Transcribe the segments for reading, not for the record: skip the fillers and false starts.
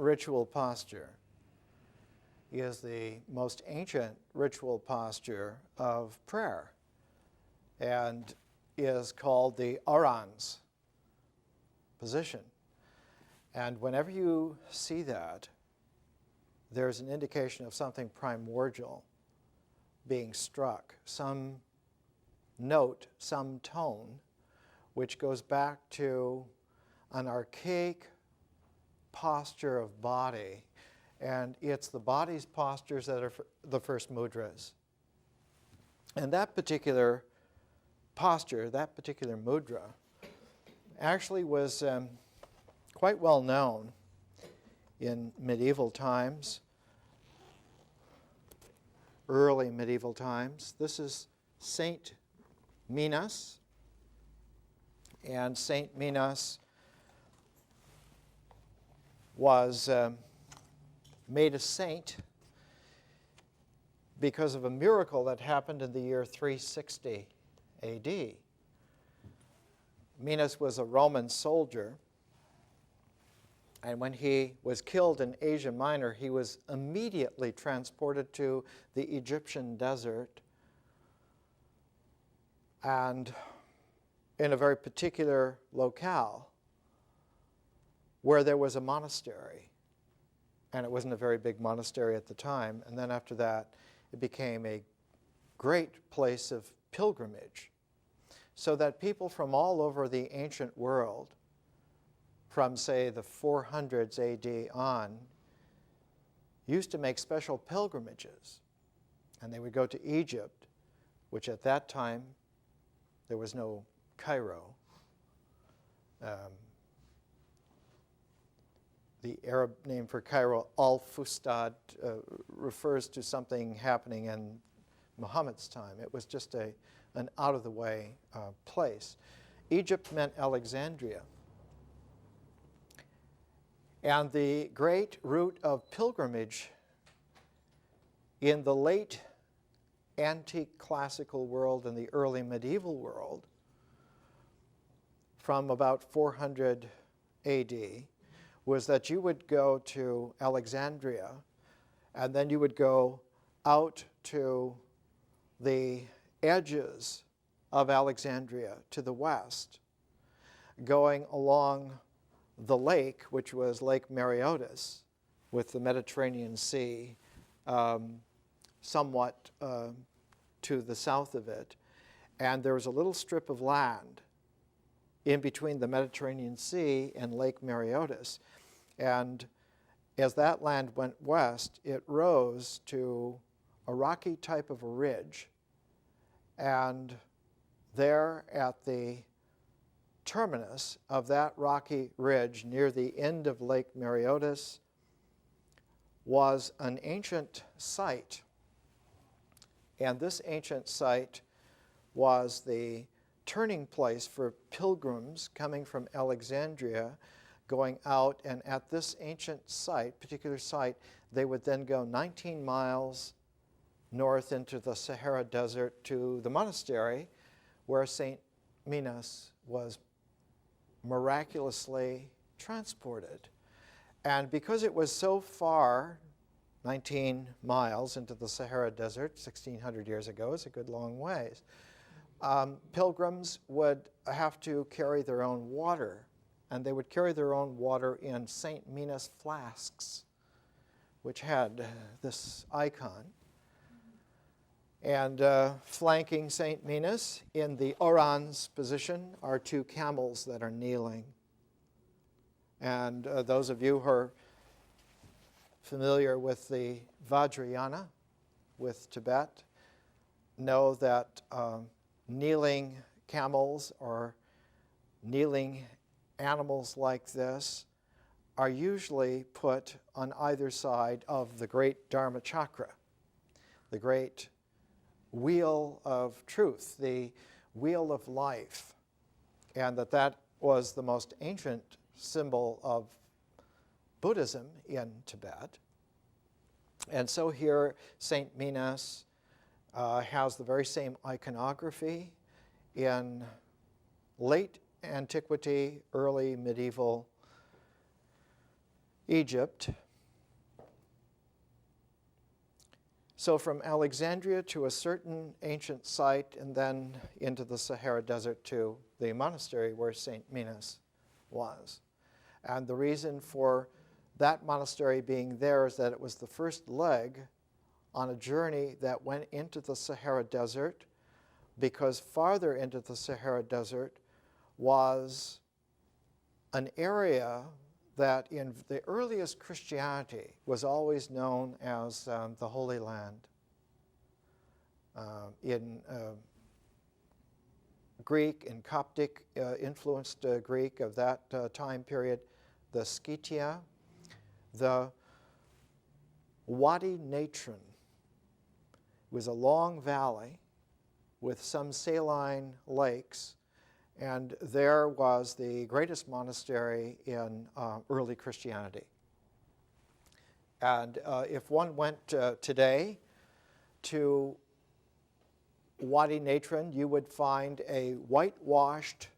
ritual posture is the most ancient ritual posture of prayer and is called the Arans position. And whenever you see that, there's an indication of something primordial being struck, some note, some tone, which goes back to an archaic posture of body. And it's the body's postures that are the first mudras. And that particular posture, that particular mudra, actually was quite well known in medieval times, early medieval times. This is Saint Minas, and Saint Minas was made a saint because of a miracle that happened in the year 360 AD. Minas was a Roman soldier, and when he was killed in Asia Minor, he was immediately transported to the Egyptian desert, and in a very particular locale where there was a monastery. And it wasn't a very big monastery at the time. And then after that, it became a great place of pilgrimage, so that people from all over the ancient world, from, say, the 400s AD on, used to make special pilgrimages. And they would go to Egypt, which at that time, there was no Cairo. The Arab name for Cairo, Al-Fustad, refers to something happening in Muhammad's time. It was just an out-of-the-way place. Egypt meant Alexandria. And the great route of pilgrimage in the late antique classical world and the early medieval world, from about 400 AD, was that you would go to Alexandria, and then you would go out to the edges of Alexandria to the west, going along the lake, which was Lake Mareotis, with the Mediterranean Sea somewhat to the south of it. And there was a little strip of land in between the Mediterranean Sea and Lake Mareotis. And as that land went west, it rose to a rocky type of a ridge. And there at the terminus of that rocky ridge near the end of Lake Mareotis was an ancient site. And this ancient site was the turning place for pilgrims coming from Alexandria, going out, and at this ancient site, particular site, they would then go 19 miles north into the Sahara Desert to the monastery where St. Minas was miraculously transported. And because it was so far, 19 miles into the Sahara Desert, 1,600 years ago, is a good long ways, pilgrims would have to carry their own water, and they would carry their own water in St. Minas flasks, which had this icon. And flanking St. Minas in the Orans position are two camels that are kneeling. And those of you who are familiar with the Vajrayana, with Tibet, know that kneeling camels or kneeling animals like this are usually put on either side of the great Dharma chakra, the great wheel of truth, the wheel of life, and that was the most ancient symbol of Buddhism in Tibet. And so here St. Minas has the very same iconography in late antiquity, early medieval Egypt. So from Alexandria to a certain ancient site, and then into the Sahara Desert to the monastery where St. Minas was. And the reason for that monastery being there is that it was the first leg on a journey that went into the Sahara Desert, because farther into the Sahara Desert was an area that in the earliest Christianity was always known as the Holy Land. In Greek, in Coptic influenced Greek of that time period, the Scythia, the Wadi Natron was a long valley with some saline lakes, and there was the greatest monastery in early Christianity. And if one went today to Wadi Natron, you would find a whitewashed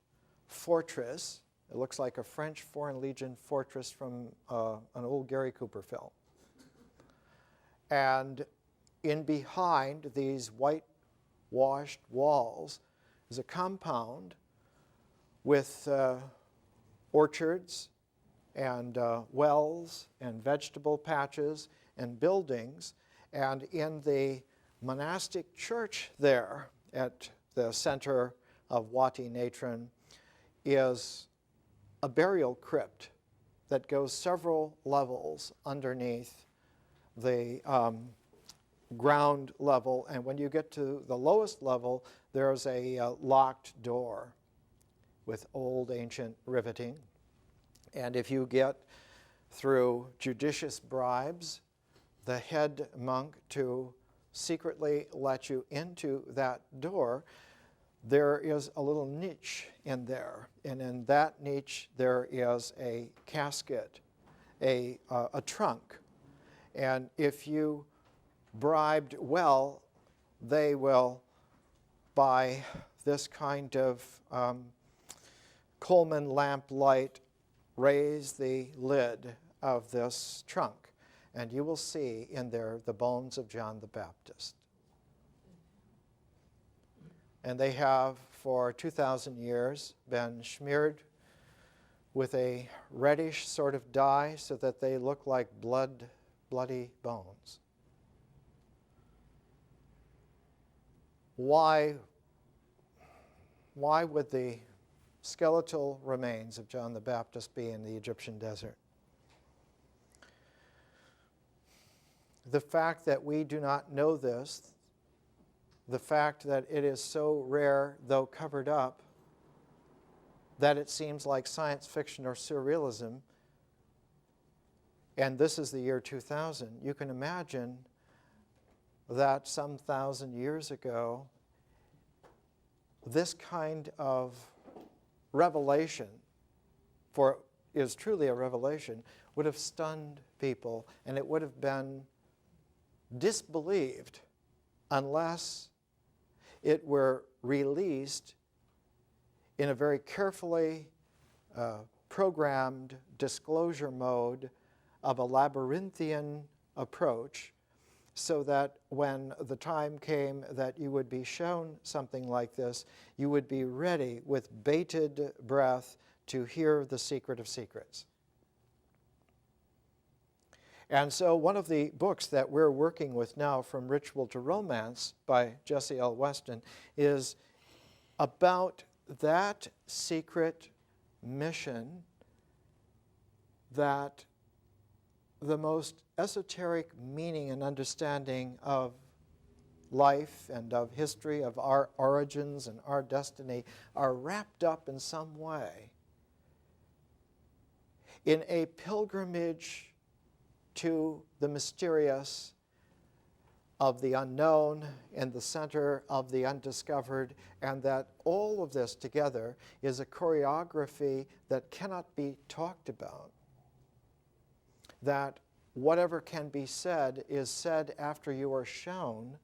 fortress. It looks like a French Foreign Legion fortress from an old Gary Cooper film. And in behind these whitewashed walls is a compound with orchards and wells and vegetable patches and buildings. And in the monastic church there at the center of Wadi Natron is a burial crypt that goes several levels underneath the ground level. And when you get to the lowest level, there's a locked door with old ancient riveting. And if you get through judicious bribes the head monk to secretly let you into that door, there is a little niche in there. And in that niche there is a casket, a trunk. And if you bribed well, they will, by this kind of Coleman lamp light, raise the lid of this trunk, and you will see in there the bones of John the Baptist. And they have, for 2,000 years, been smeared with a reddish sort of dye so that they look like bloody bones. Why would the skeletal remains of John the Baptist be in the Egyptian desert? The fact that we do not know this, the fact that it is so rare, though covered up, that it seems like science fiction or surrealism, and this is the year 2000, you can imagine that some 1,000 years ago, this kind of revelation, for it is truly a revelation, would have stunned people, and it would have been disbelieved unless it were released in a very carefully programmed disclosure mode of a labyrinthian approach, so that when the time came that you would be shown something like this, you would be ready with bated breath to hear the secret of secrets. And so one of the books that we're working with now, From Ritual to Romance by Jesse L. Weston, is about that secret mission that the most esoteric meaning and understanding of life and of history, of our origins and our destiny, are wrapped up in some way in a pilgrimage to the mysterious, of the unknown, and the center of the undiscovered, and that all of this together is a choreography that cannot be talked about. That whatever can be said is said after you are shown,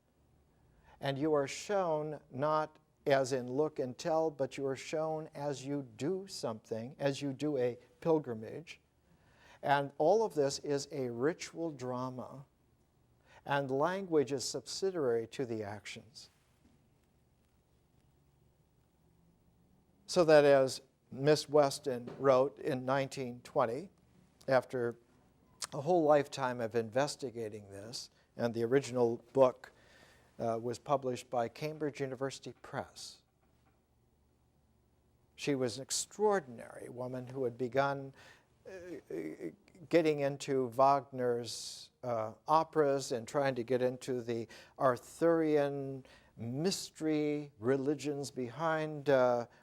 and you are shown not as in look and tell, but you are shown as you do something, as you do a pilgrimage. And all of this is a ritual drama, and language is subsidiary to the actions. So that, as Miss Weston wrote in 1920, after a whole lifetime of investigating this, and the original book was published by Cambridge University Press. She was an extraordinary woman who had begun getting into Wagner's operas and trying to get into the Arthurian mystery religions behind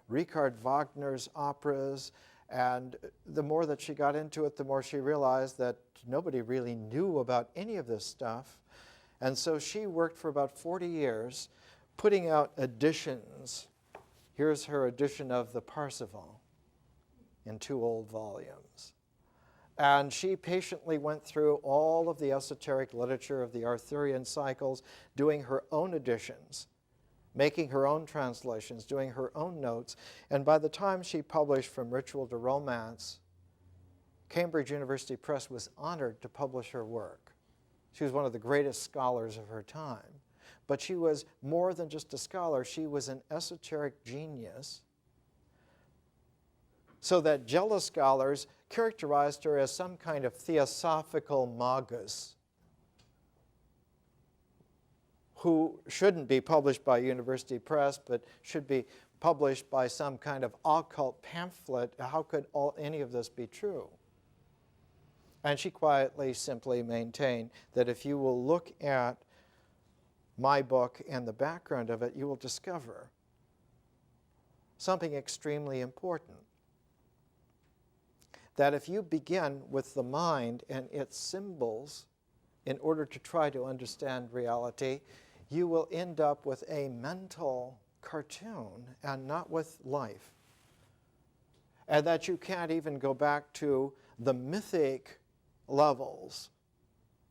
Richard Wagner's operas. And the more that she got into it, the more she realized that nobody really knew about any of this stuff. And so she worked for about 40 years putting out editions. Here's her edition of the Parsifal in 2 old volumes. And she patiently went through all of the esoteric literature of the Arthurian cycles, doing her own editions, making her own translations, doing her own notes. And by the time she published From Ritual to Romance, Cambridge University Press was honored to publish her work. She was one of the greatest scholars of her time. But she was more than just a scholar. She was an esoteric genius, so that jealous scholars characterized her as some kind of theosophical magus who shouldn't be published by University Press, but should be published by some kind of occult pamphlet. How could any of this be true? And she quietly, simply maintained that if you will look at my book and the background of it, you will discover something extremely important. That if you begin with the mind and its symbols in order to try to understand reality, you will end up with a mental cartoon and not with life. And that you can't even go back to the mythic levels,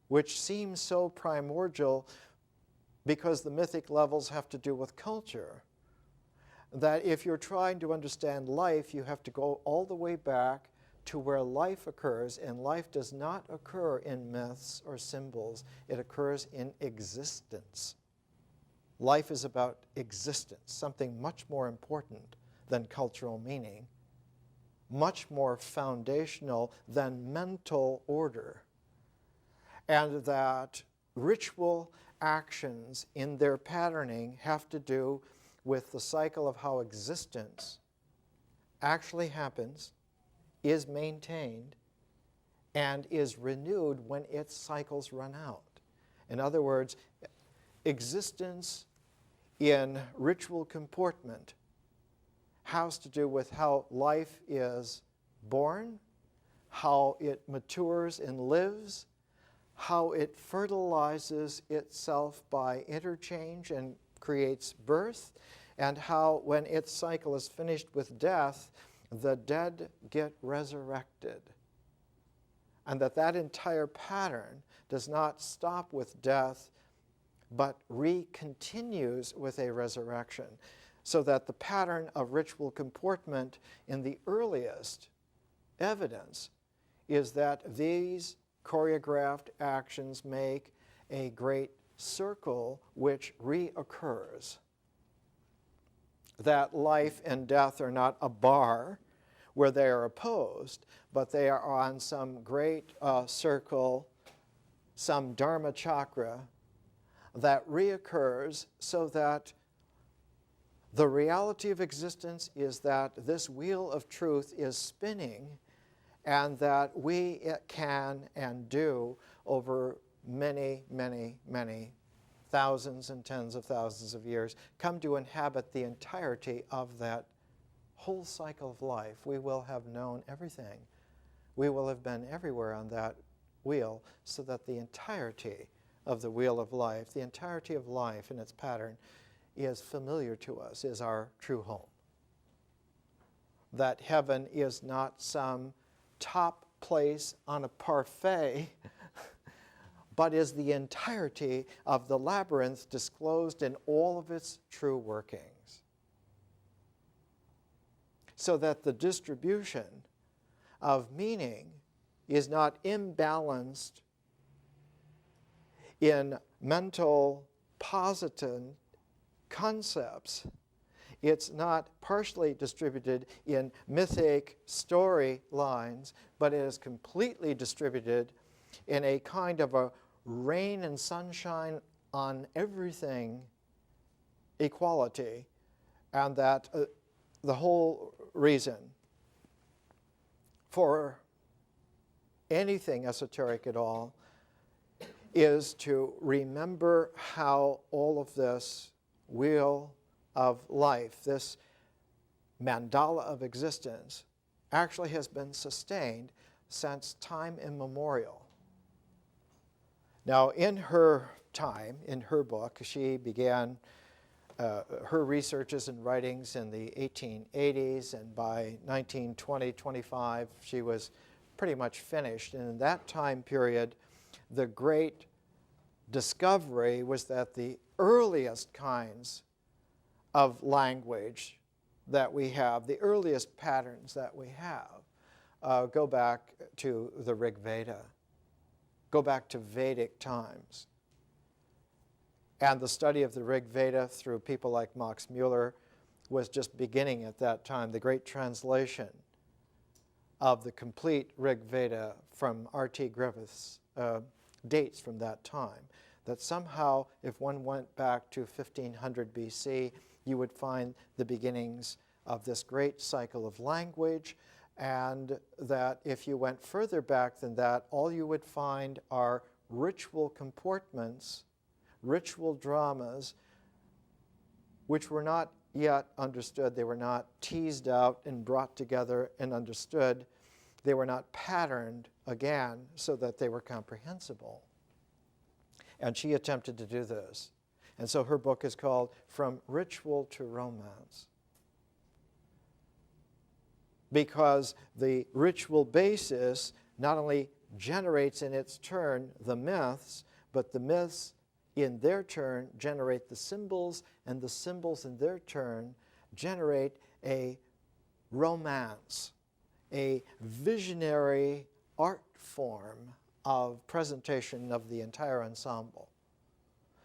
which seem so primordial because the mythic levels have to do with culture. That if you're trying to understand life, you have to go all the way back to where life occurs, and life does not occur in myths or symbols. It occurs in existence. Life is about existence, something much more important than cultural meaning, much more foundational than mental order. And that ritual actions in their patterning have to do with the cycle of how existence actually happens, is maintained, and is renewed when its cycles run out. In other words, existence in ritual comportment has to do with how life is born, how it matures and lives, how it fertilizes itself by interchange and creates birth, and how when its cycle is finished with death, the dead get resurrected. And that entire pattern does not stop with death, but continues with a resurrection. So that the pattern of ritual comportment in the earliest evidence is that these choreographed actions make a great circle which reoccurs. That life and death are not a bar where they are opposed, but they are on some great circle, some Dharma chakra that reoccurs, so that the reality of existence is that this wheel of truth is spinning, and that we can and do over many, many, many thousands and tens of thousands of years come to inhabit the entirety of that whole cycle of life. We will have known everything. We will have been everywhere on that wheel, so that the entirety of the wheel of life, the entirety of life in its pattern, is familiar to us, is our true home. That heaven is not some top place on a parfait, but is the entirety of the labyrinth disclosed in all of its true workings. So that the distribution of meaning is not imbalanced in mental positive concepts. It's not partially distributed in mythic story lines, but it is completely distributed in a kind of a rain and sunshine on everything equality, and that the whole reason for anything esoteric at all is to remember how all of this wheel of life, this mandala of existence, actually has been sustained since time immemorial. Now, in her time, in her book, she began her researches and writings in the 1880s, and by 1920-25, she was pretty much finished. And in that time period, the great discovery was that the earliest kinds of language that we have, the earliest patterns that we have, go back to the Rig Veda, go back to Vedic times. And the study of the Rig Veda through people like Max Muller was just beginning at that time. The great translation of the complete Rig Veda from R.T. Griffiths dates from that time. That somehow, if one went back to 1500 BC, you would find the beginnings of this great cycle of language, and that if you went further back than that, all you would find are ritual comportments, ritual dramas, which were not yet understood. They were not teased out and brought together and understood. They were not patterned again so that they were comprehensible. And she attempted to do this. And so her book is called From Ritual to Romance. Because the ritual basis not only generates in its turn the myths, but the myths in their turn generate the symbols, and the symbols in their turn generate a romance, a visionary art form of presentation of the entire ensemble.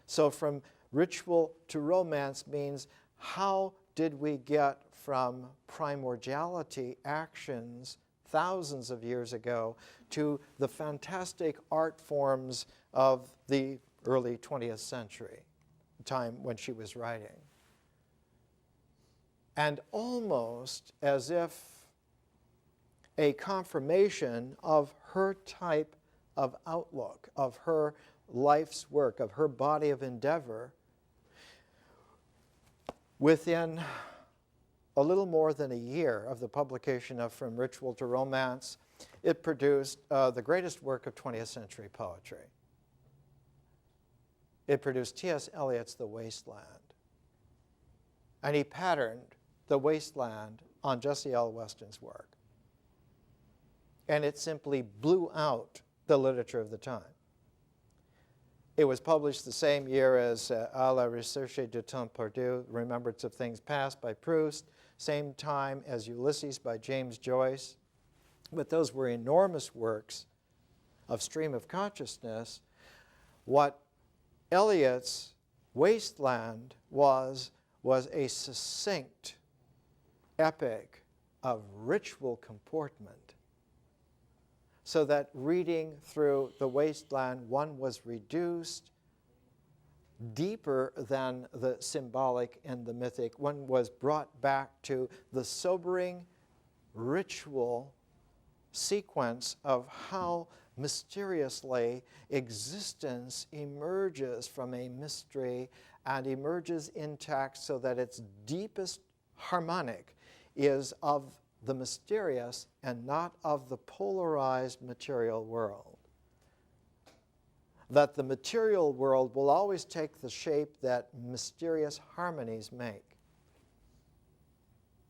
So from ritual to romance means, how did we get from primordiality actions thousands of years ago to the fantastic art forms of the early 20th century, time when she was writing? And almost as if a confirmation of her type of outlook, of her life's work, of her body of endeavor, within a little more than a year of the publication of From Ritual to Romance, it produced the greatest work of 20th century poetry. It produced T.S. Eliot's The Wasteland. And he patterned The Wasteland on Jessie L. Weston's work. And it simply blew out the literature of the time. It was published the same year as À la recherche du temps perdu, Remembrance of Things Past by Proust, same time as Ulysses by James Joyce. But those were enormous works of stream of consciousness. What Eliot's Wasteland was a succinct epic of ritual comportment, so that reading through The Wasteland, one was reduced deeper than the symbolic and the mythic. One was brought back to the sobering ritual sequence of how mysteriously existence emerges from a mystery and emerges intact, so that its deepest harmonic is of the mysterious and not of the polarized material world. That the material world will always take the shape that mysterious harmonies make.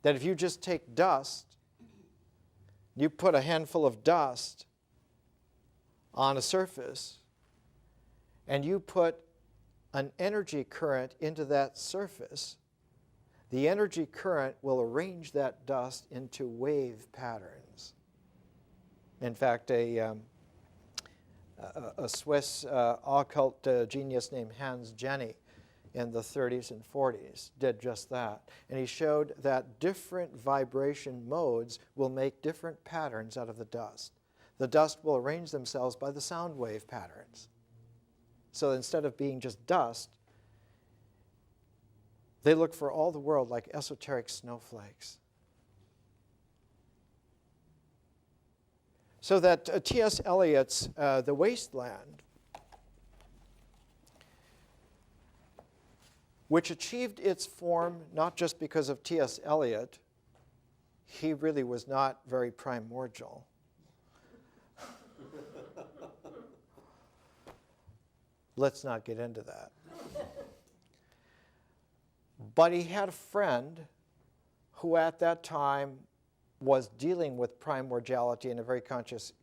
That if you just take dust, you put a handful of dust on a surface, and you put an energy current into that surface, the energy current will arrange that dust into wave patterns. In fact, a Swiss occult genius named Hans Jenny in the 30s and 40s did just that. And he showed that different vibration modes will make different patterns out of the dust. The dust will arrange themselves by the sound wave patterns. So instead of being just dust, they look for all the world like esoteric snowflakes. So that T.S. Eliot's The Wasteland, which achieved its form not just because of T.S. Eliot, he really was not very primordial. Let's not get into that. But he had a friend who at that time was dealing with primordiality in a very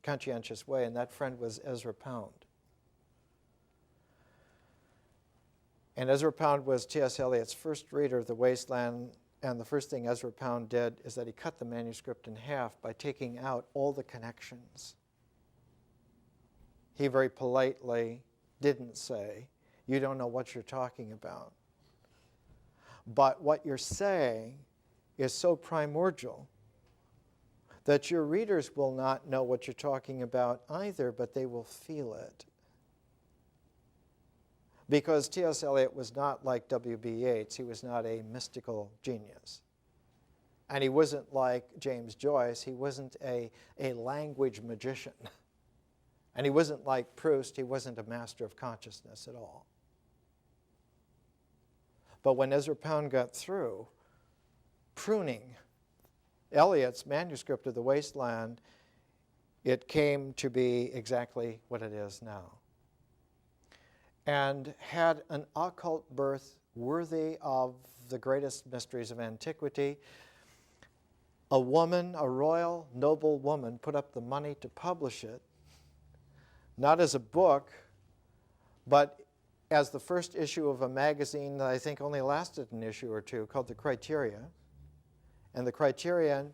conscientious way, and that friend was Ezra Pound. And Ezra Pound was T.S. Eliot's first reader of The Wasteland, and the first thing Ezra Pound did is that he cut the manuscript in half by taking out all the connections. He very politely didn't say, "You don't know what you're talking about." But what you're saying is so primordial that your readers will not know what you're talking about either, but they will feel it. Because T.S. Eliot was not like W.B. Yeats. He was not a mystical genius. And he wasn't like James Joyce. He wasn't a language magician. And he wasn't like Proust. He wasn't a master of consciousness at all. But when Ezra Pound got through pruning Eliot's manuscript of The Wasteland, it came to be exactly what it is now. And had an occult birth worthy of the greatest mysteries of antiquity. A woman, a royal, noble woman, put up the money to publish it, not as a book, but as the first issue of a magazine that I think only lasted an issue or two, called The Criterion. And The Criterion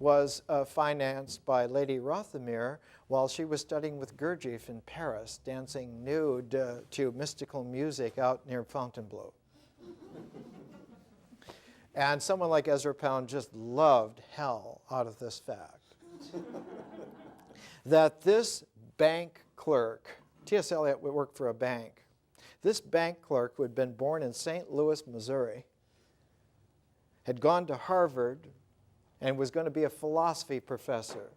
was financed by Lady Rothermere while she was studying with Gurdjieff in Paris, dancing nude to mystical music out near Fontainebleau. And someone like Ezra Pound just loved hell out of this fact. That this bank clerk, T.S. Eliot would work for a bank. This bank clerk, who had been born in St. Louis, Missouri, had gone to Harvard and was going to be a philosophy professor.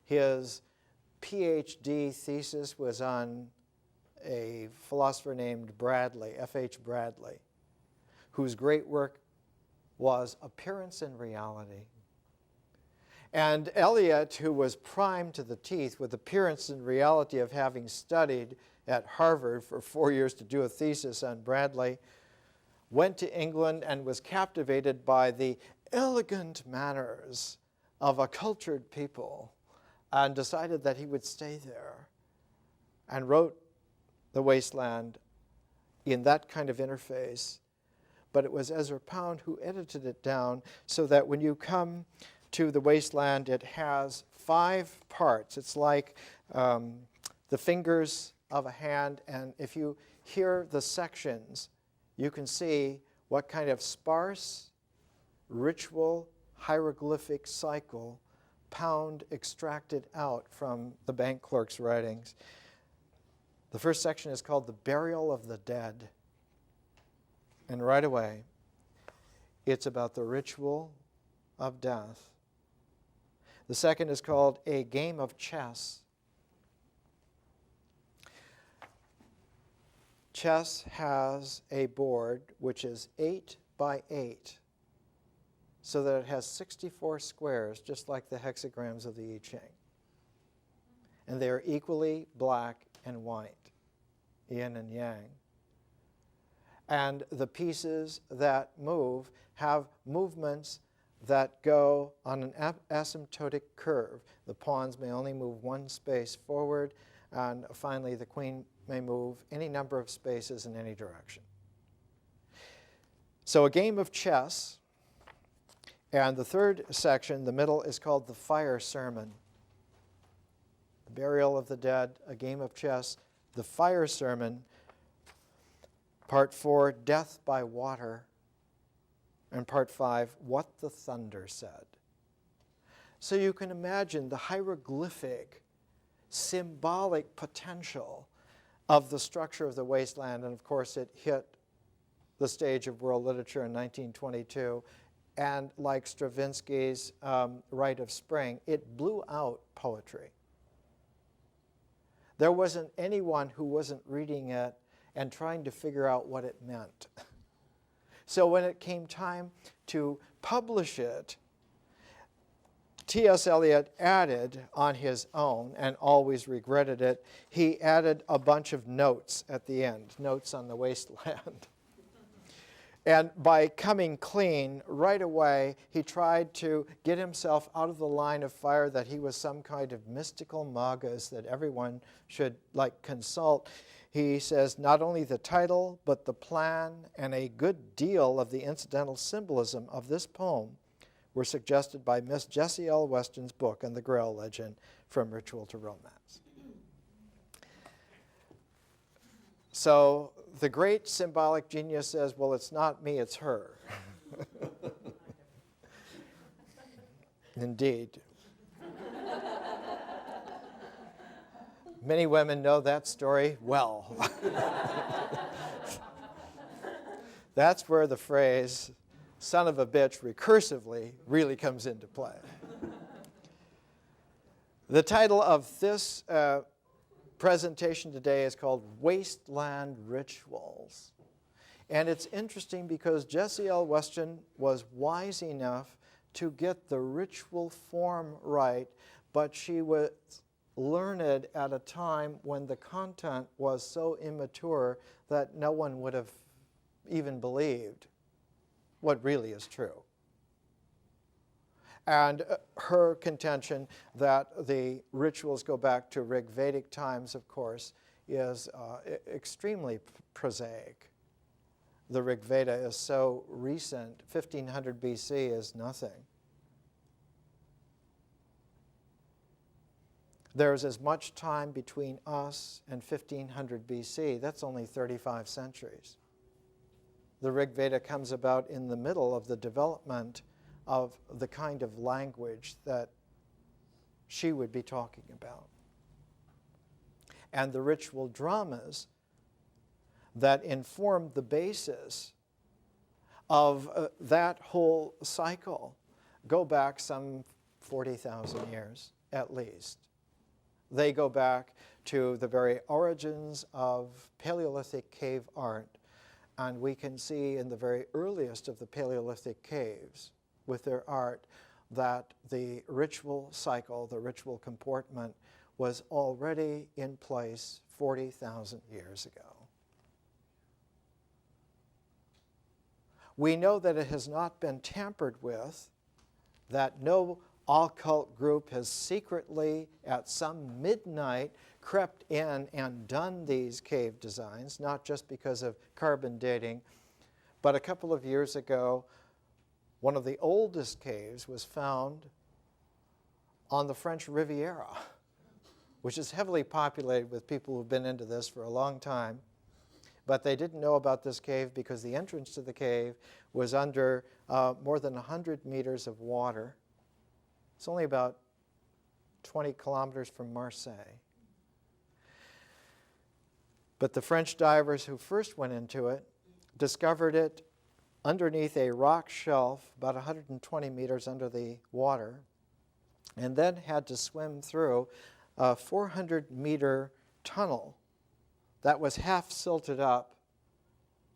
His PhD thesis was on a philosopher named Bradley, F.H. Bradley, whose great work was Appearance and Reality. And Eliot, who was primed to the teeth with Appearance and Reality of having studied at Harvard for 4 years to do a thesis on Bradley, went to England and was captivated by the elegant manners of a cultured people and decided that he would stay there and wrote The Wasteland in that kind of interface. But it was Ezra Pound who edited it down so that when you come to The Wasteland, it has 5 parts. It's like the fingers of a hand, and if you hear the sections, you can see what kind of sparse, ritual, hieroglyphic cycle Pound extracted out from the bank clerk's writings. The first section is called The Burial of the Dead. And right away, it's about the ritual of death. The second is called A Game of Chess. Chess has a board which is 8 by 8, so that it has 64 squares, just like the hexagrams of the I Ching. And they are equally black and white, yin and yang. And the pieces that move have movements that go on an asymptotic curve. The pawns may only move 1 space forward, and finally the queen may move any number of spaces in any direction. So a game of chess. And the third section, the middle, is called The Fire Sermon. burial of the dead, a game of chess, the fire sermon, part 4, death by water, and part 5, what the thunder said. So you can imagine the hieroglyphic, symbolic potential of the structure of the wasteland, and of course it hit the stage of world literature in 1922, and like Stravinsky's Rite of Spring, it blew out poetry. There wasn't anyone who wasn't reading it and trying to figure out what it meant. So when it came time to publish it, T.S. Eliot added on his own, and always regretted it, he added a bunch of notes at the end, notes on the wasteland. And by coming clean right away, he tried to get himself out of the line of fire, that he was some kind of mystical magus that everyone should consult. He says not only the title, but the plan and a good deal of the incidental symbolism of this poem were suggested by Miss Jessie L. Weston's book on the Grail legend, From Ritual to Romance. So the great symbolic genius says, well, it's not me, it's her. Indeed. Many women know that story well. That's where the phrase, son of a bitch, recursively really comes into play. The title of this presentation today is called Wasteland Rituals. And it's interesting because Jessie L. Weston was wise enough to get the ritual form right, but she was learned at a time when the content was so immature that no one would have even believed what really is true. And her contention that the rituals go back to Rig Vedic times, of course, is extremely prosaic. The Rig Veda is so recent, 1500 BC is nothing. There's as much time between us and 1500 BC. That's only 35 centuries. The Rig Veda comes about in the middle of the development of the kind of language that she would be talking about. And the ritual dramas that inform the basis of that whole cycle go back some 40,000 years at least. They go back to the very origins of Paleolithic cave art, and we can see in the very earliest of the Paleolithic caves with their art that the ritual cycle, the ritual comportment, was already in place 40,000 years ago. We know that it has not been tampered with, that no occult group has secretly at some midnight crept in and done these cave designs, not just because of carbon dating, but a couple of years ago, one of the oldest caves was found on the French Riviera, which is heavily populated with people who've been into this for a long time. But they didn't know about this cave because the entrance to the cave was under more than 100 meters of water. It's only about 20 kilometers from Marseille. But the French divers who first went into it discovered it underneath a rock shelf about 120 meters under the water, and then had to swim through a 400-meter tunnel that was half silted up,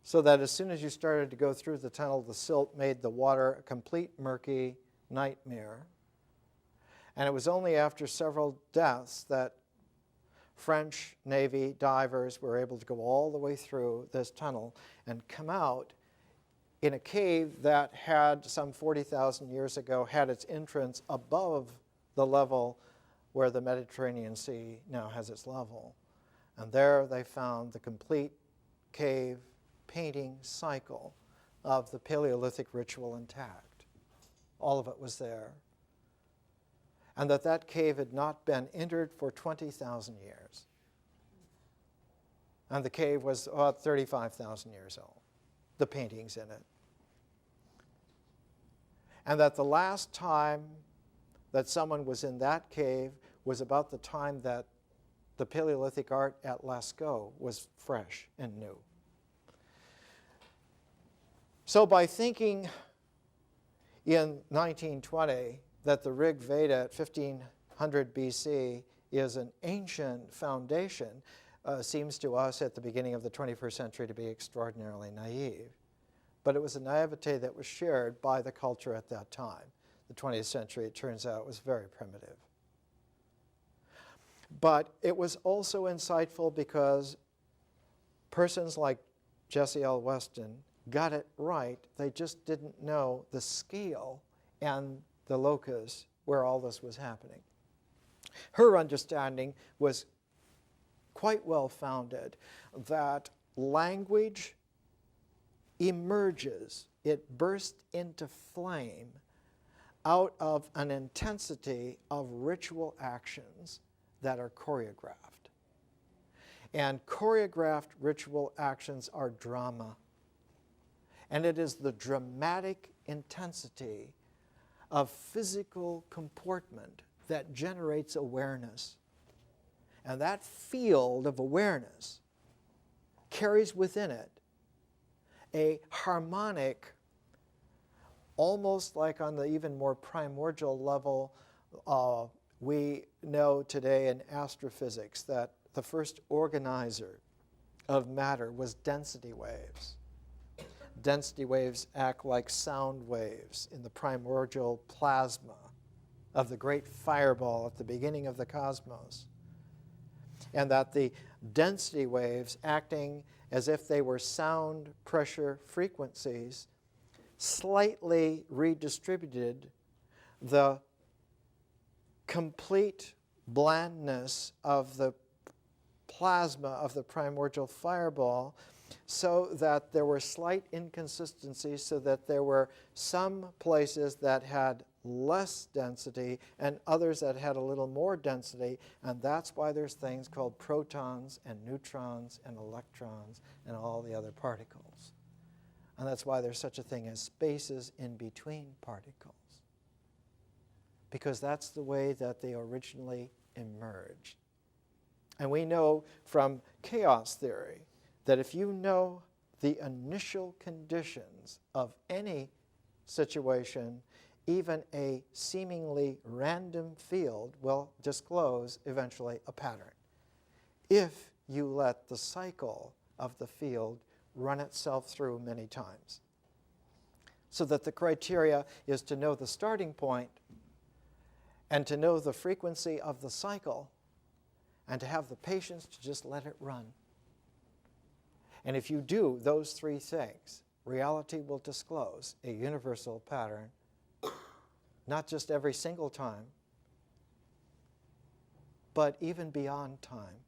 so that as soon as you started to go through the tunnel, the silt made the water a complete murky nightmare. And it was only after several deaths that French Navy divers were able to go all the way through this tunnel and come out in a cave that had some 40,000 years ago had its entrance above the level where the Mediterranean Sea now has its level. And there they found the complete cave painting cycle of the Paleolithic ritual intact. All of it was there. and that cave had not been entered for 20,000 years. And the cave was about 35,000 years old, the paintings in it. And that the last time that someone was in that cave was about the time that the Paleolithic art at Lascaux was fresh and new. So by thinking in 1920 that the Rig Veda at 1500 BC is an ancient foundation, seems to us at the beginning of the 21st century to be extraordinarily naive. But it was a naivete that was shared by the culture at that time. The 20th century, it turns out, was very primitive. But it was also insightful because persons like Jesse L. Weston got it right. They just didn't know the scale and the locus where all this was happening. Her understanding was quite well founded that language emerges, it bursts into flame out of an intensity of ritual actions that are choreographed. And choreographed ritual actions are drama. And it is the dramatic intensity of physical comportment that generates awareness. And that field of awareness carries within it a harmonic, almost like on the even more primordial level, we know today in astrophysics that the first organizer of matter was density waves. Density waves act like sound waves in the primordial plasma of the great fireball at the beginning of the cosmos. And that the density waves, acting as if they were sound pressure frequencies, slightly redistributed the complete blandness of the plasma of the primordial fireball, so that there were slight inconsistencies, so that there were some places that had less density and others that had a little more density, and that's why there's things called protons and neutrons and electrons and all the other particles. And that's why there's such a thing as spaces in between particles, because that's the way that they originally emerged. And we know from chaos theory that if you know the initial conditions of any situation, even a seemingly random field will disclose eventually a pattern, if you let the cycle of the field run itself through many times. So that the criteria is to know the starting point and to know the frequency of the cycle and to have the patience to just let it run. And if you do those three things, reality will disclose a universal pattern, not just every single time, but even beyond time.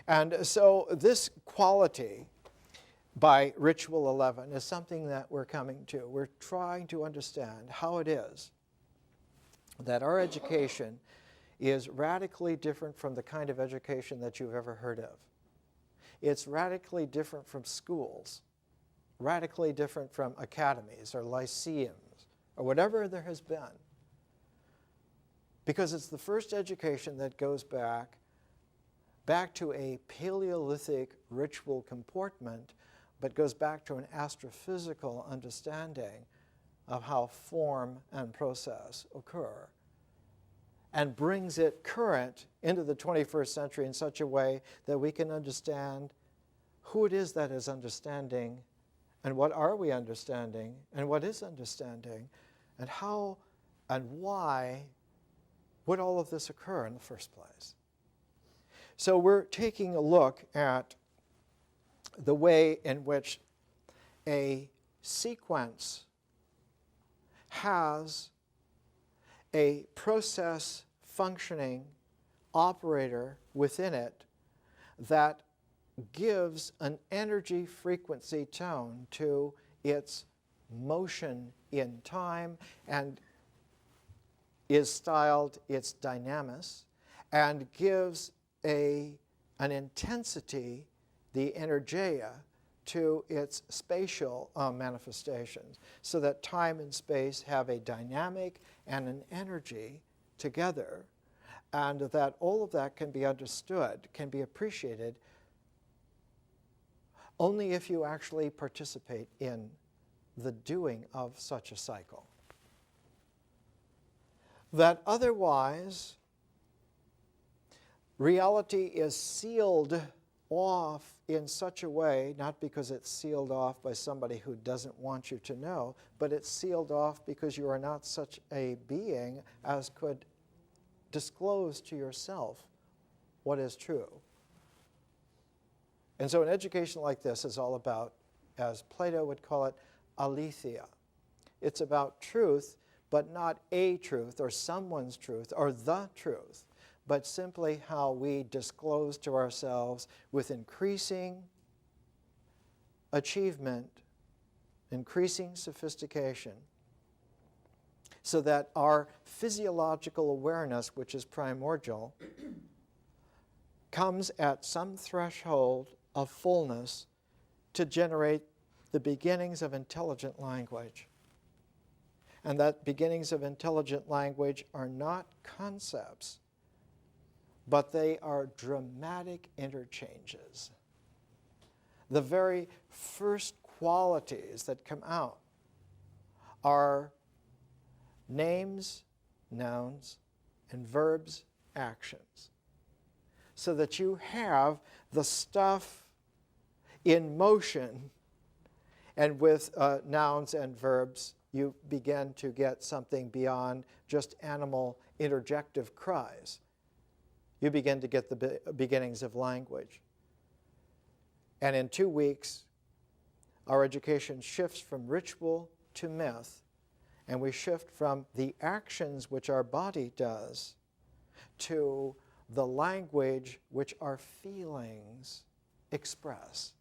And so this quality by Ritual 11 is something that we're coming to. We're trying to understand how it is that our education is radically different from the kind of education that you've ever heard of. It's radically different from schools, radically different from academies or lyceums or whatever there has been. Because it's the first education that goes back to a Paleolithic ritual comportment, but goes back to an astrophysical understanding of how form and process occur, and brings it current into the 21st century in such a way that we can understand who it is that is understanding, and what are we understanding, and what is understanding, and how and why would all of this occur in the first place. So we're taking a look at the way in which a sequence has a process functioning operator within it that gives an energy frequency tone to its motion in time, and is styled its dynamis and gives an intensity, the energeia, to its spatial manifestations, so that time and space have a dynamic and an energy together, and that all of that can be understood, can be appreciated, only if you actually participate in the doing of such a cycle. That otherwise, reality is sealed off in such a way, not because it's sealed off by somebody who doesn't want you to know, but it's sealed off because you are not such a being as could disclose to yourself what is true. And so an education like this is all about, as Plato would call it, aletheia. It's about truth, but not a truth or someone's truth or the truth, but simply how we disclose to ourselves with increasing achievement, increasing sophistication, so that our physiological awareness, which is primordial, comes at some threshold of fullness to generate the beginnings of intelligent language. And that beginnings of intelligent language are not concepts, but they are dramatic interchanges. The very first qualities that come out are names, nouns, and verbs, actions. So that you have the stuff in motion, and with nouns and verbs, you begin to get something beyond just animal interjective cries. You begin to get the beginnings of language. And in 2 weeks, our education shifts from ritual to myth, and we shift from the actions which our body does to the language which our feelings express.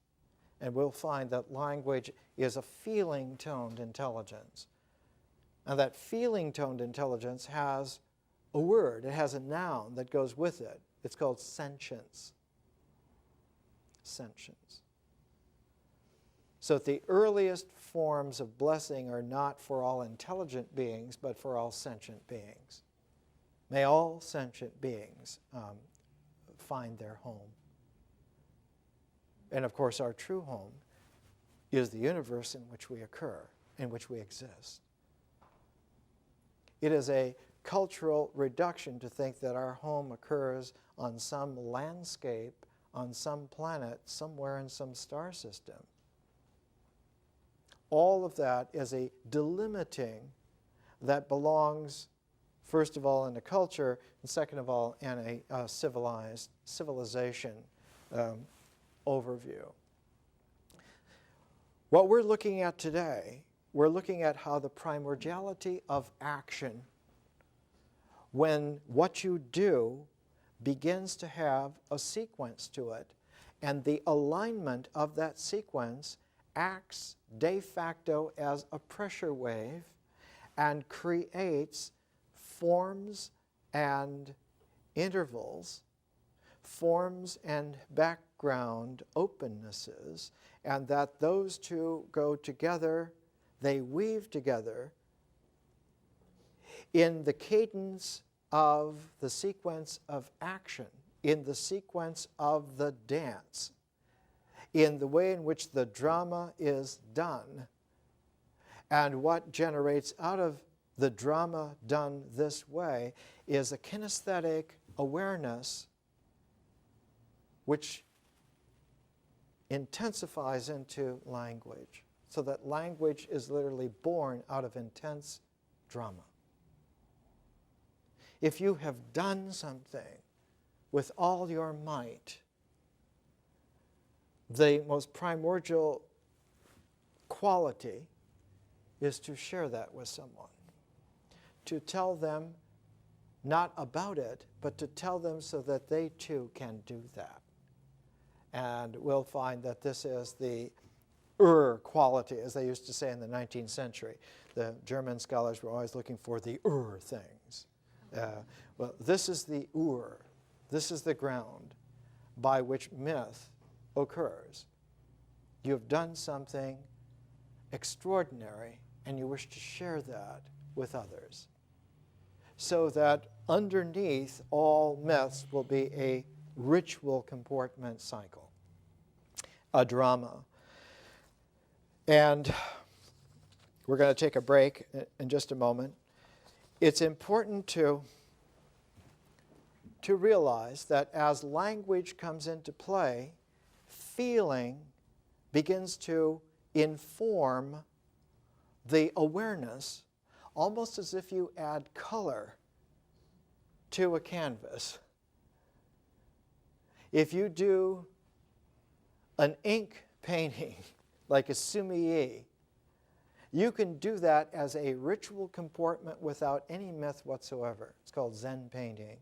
And we'll find that language is a feeling-toned intelligence. And that feeling-toned intelligence has a word, it has a noun that goes with it. It's called sentience. Sentience. So the earliest forms of blessing are not for all intelligent beings, but for all sentient beings. May all sentient beings find their home. And of course, our true home is the universe in which we occur, in which we exist. It is a cultural reduction to think that our home occurs on some landscape, on some planet, somewhere in some star system. All of that is a delimiting that belongs, first of all, in a culture, and second of all, in a civilization overview. What we're looking at today, we're looking at how the primordiality of action, when what you do begins to have a sequence to it, and the alignment of that sequence acts de facto as a pressure wave and creates forms and intervals, forms and background opennesses, and that those two go together, they weave together in the cadence of the sequence of action, in the sequence of the dance, in the way in which the drama is done. And what generates out of the drama done this way is a kinesthetic awareness which intensifies into language, so that language is literally born out of intense drama. If you have done something with all your might, the most primordial quality is to share that with someone, to tell them not about it, but to tell them so that they too can do that. And we'll find that this is the quality, as they used to say in the 19th century. The German scholars were always looking for the things. Well, this is the ur. This is the ground by which myth occurs. You have done something extraordinary, and you wish to share that with others. So that underneath all myths will be a ritual comportment cycle, a drama. And we're going to take a break in just a moment. It's important to realize that as language comes into play, feeling begins to inform the awareness, almost as if you add color to a canvas. If you do an ink painting, like a sumi-e, you can do that as a ritual comportment without any myth whatsoever. It's called Zen painting.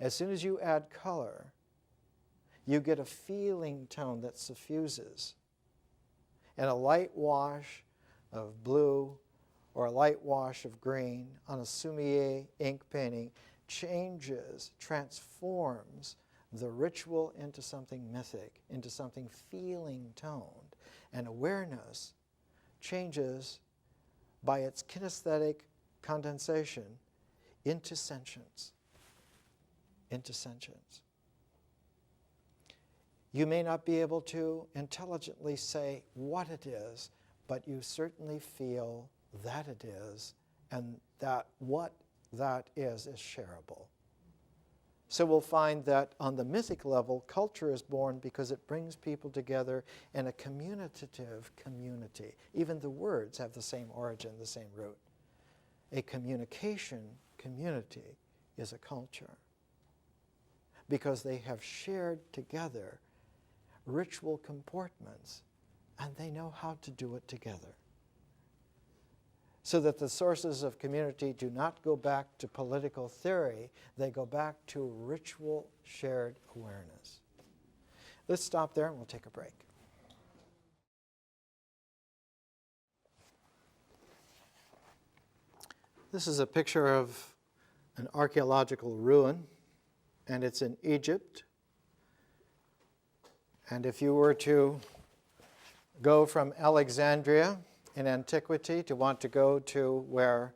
As soon as you add color, you get a feeling tone that suffuses. And a light wash of blue or a light wash of green on a sumi-e ink painting changes, transforms the ritual into something mythic, into something feeling toned. And awareness changes by its kinesthetic condensation into sentience. Into sentience. You may not be able to intelligently say what it is, but you certainly feel that it is, and that what that is shareable. So we'll find that on the mythic level, culture is born because it brings people together in a communicative community. Even the words have the same origin, the same root. A communication community is a culture because they have shared together ritual comportments, and they know how to do it together. So that the sources of community do not go back to political theory, they go back to ritual shared awareness. Let's stop there and we'll take a break. This is a picture of an archaeological ruin, and it's in Egypt. And if you were to go from Alexandria in antiquity to want to go to where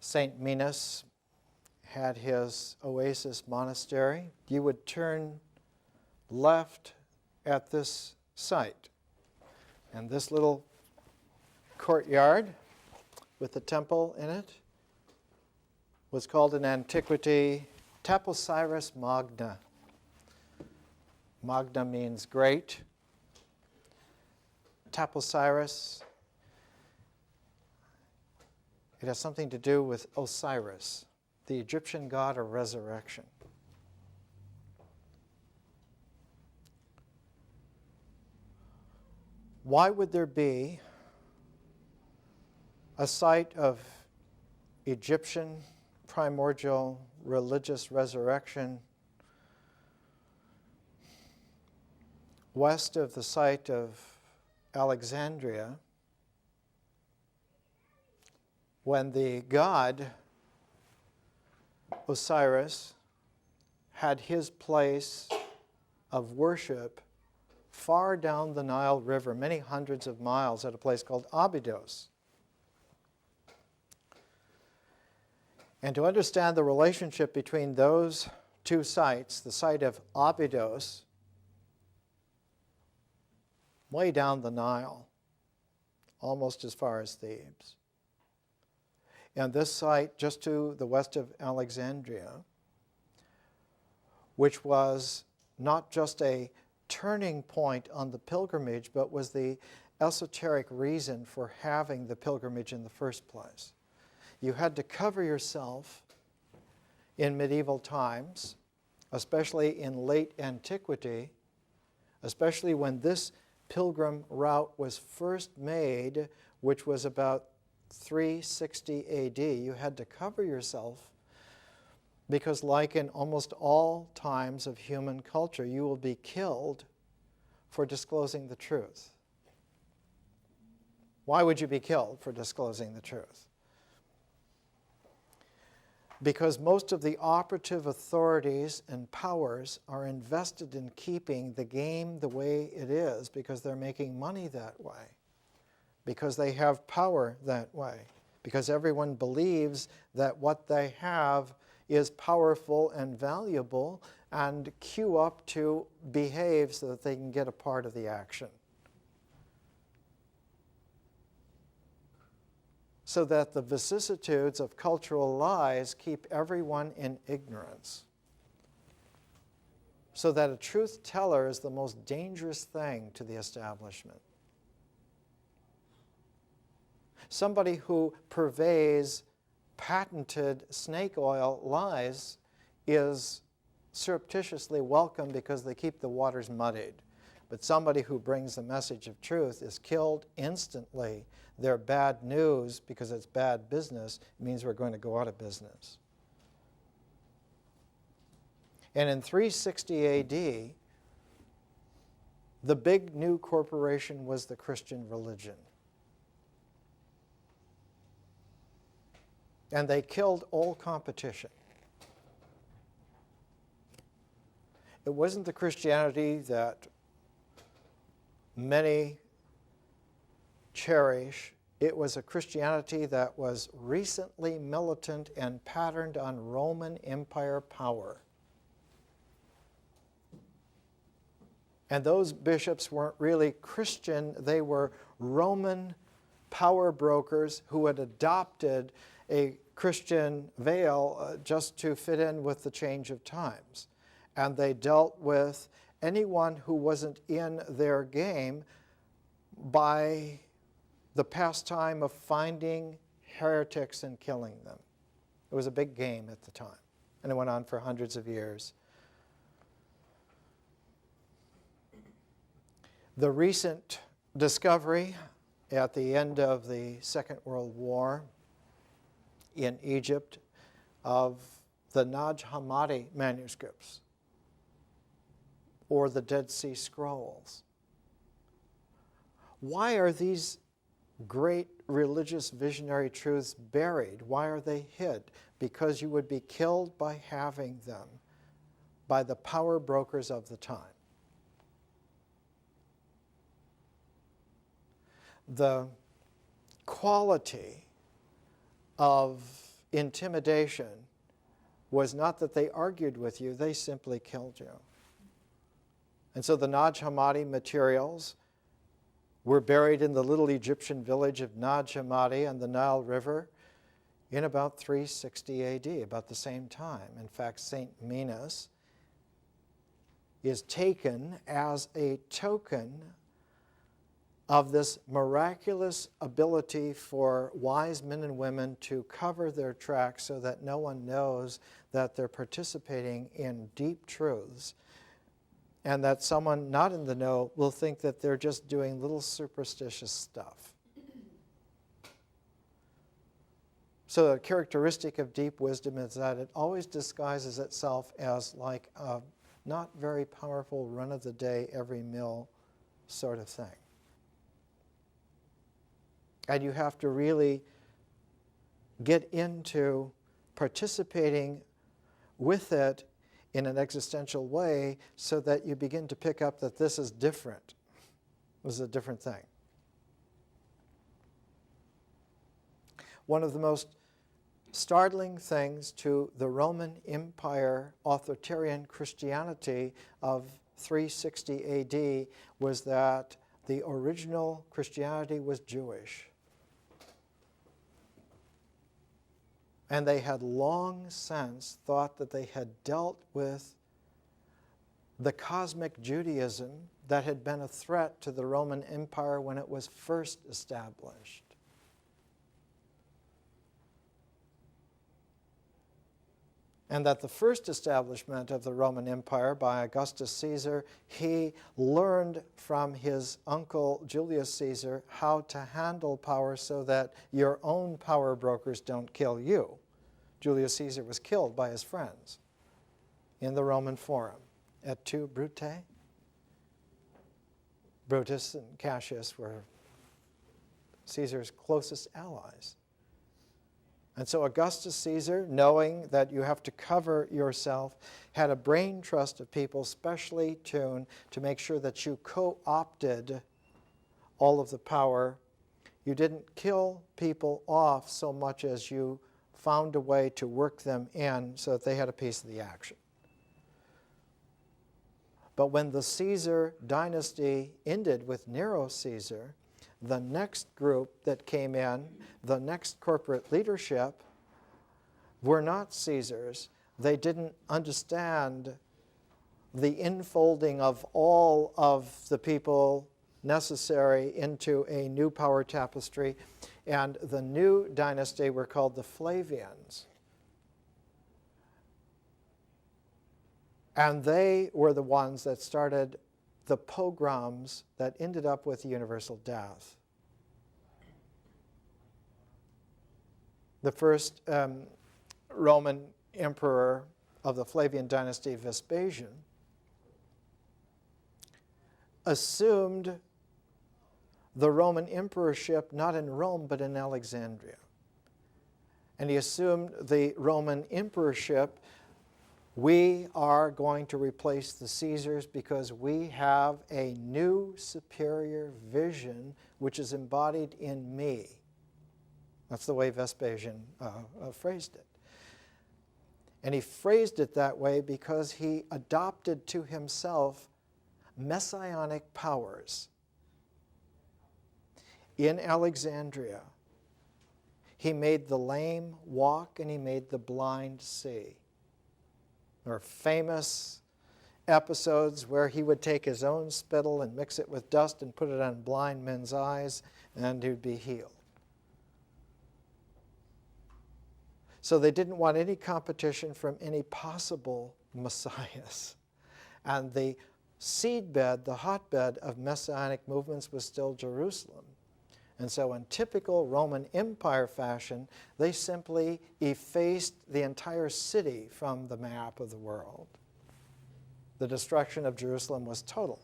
St. Minas had his oasis monastery, you would turn left at this site. And this little courtyard with the temple in it was called in antiquity Taposiris Magna. Magna means great. Taposiris, it has something to do with Osiris, the Egyptian god of resurrection. Why would there be a site of Egyptian primordial religious resurrection west of the site of Alexandria, when the god Osiris had his place of worship far down the Nile River, many hundreds of miles, at a place called Abydos? And to understand the relationship between those two sites, the site of Abydos, way down the Nile, almost as far as Thebes, and this site just to the west of Alexandria, which was not just a turning point on the pilgrimage, but was the esoteric reason for having the pilgrimage in the first place. You had to cover yourself in medieval times, especially in late antiquity, especially when this pilgrim route was first made, which was about 360 AD. You had to cover yourself because, like in almost all times of human culture, you will be killed for disclosing the truth. Why would you be killed for disclosing the truth? because most of the operative authorities and powers are invested in keeping the game the way it is because they're making money that way, because they have power that way, because everyone believes that what they have is powerful and valuable and queue up to behave so that they can get a part of the action. So that the vicissitudes of cultural lies keep everyone in ignorance. So that a truth teller is the most dangerous thing to the establishment. Somebody who purveys patented snake oil lies is surreptitiously welcome because they keep the waters muddied. But somebody who brings the message of truth is killed instantly. They're bad news because it's bad business. It means we're going to go out of business. And in 360 AD, the big new corporation was the Christian religion. And they killed all competition. It wasn't the Christianity that many cherish. It was a Christianity that was recently militant and patterned on Roman Empire power. And those bishops weren't really Christian. They were Roman power brokers who had adopted a Christian veil just to fit in with the change of times. And they dealt with anyone who wasn't in their game by the pastime of finding heretics and killing them. It was a big game at the time, and it went on for hundreds of years. The recent discovery at the end of the Second World War in Egypt of the Nag Hammadi manuscripts or the Dead Sea Scrolls. Why are these great religious visionary truths buried? Why are they hid? Because you would be killed by having them, by the power brokers of the time. The quality of intimidation was not that they argued with you, they simply killed you. And so the Nag Hammadi materials were buried in the little Egyptian village of Nag Hammadi on the Nile River in about 360 AD, about the same time. In fact, St. Minas is taken as a token of this miraculous ability for wise men and women to cover their tracks so that no one knows that they're participating in deep truths, and that someone not in the know will think that they're just doing little superstitious stuff. So a characteristic of deep wisdom is that it always disguises itself as like a not very powerful, run-of-the-day, every mill sort of thing. And you have to really get into participating with it in an existential way so that you begin to pick up that this is different. This is a different thing. One of the most startling things to the Roman Empire authoritarian Christianity of 360 AD was that the original Christianity was Jewish. And they had long since thought that they had dealt with the cosmic Judaism that had been a threat to the Roman Empire when it was first established. And that the first establishment of the Roman Empire by Augustus Caesar, he learned from his uncle Julius Caesar how to handle power so that your own power brokers don't kill you. Julius Caesar was killed by his friends in the Roman Forum. Et tu, Brute? Brutus and Cassius were Caesar's closest allies. And so Augustus Caesar, knowing that you have to cover yourself, had a brain trust of people specially tuned to make sure that you co-opted all of the power. You didn't kill people off so much as you found a way to work them in so that they had a piece of the action. But when the Caesar dynasty ended with Nero Caesar, the next group that came in, the next corporate leadership, were not Caesars. They didn't understand the infolding of all of the people necessary into a new power tapestry. And the new dynasty were called the Flavians. And they were the ones that started the pogroms that ended up with universal death. The first Roman emperor of the Flavian dynasty, Vespasian, assumed the Roman emperorship not in Rome but in Alexandria. And he assumed the Roman emperorship. We are going to replace the Caesars because we have a new superior vision which is embodied in me. That's the way Vespasian phrased it. And he phrased it that way because he adopted to himself messianic powers. In Alexandria, he made the lame walk and he made the blind see. There are famous episodes where he would take his own spittle and mix it with dust and put it on blind men's eyes, and he would be healed. So they didn't want any competition from any possible messiahs. And the seedbed, the hotbed of messianic movements was still Jerusalem. And so in typical Roman Empire fashion, they simply effaced the entire city from the map of the world. The destruction of Jerusalem was total.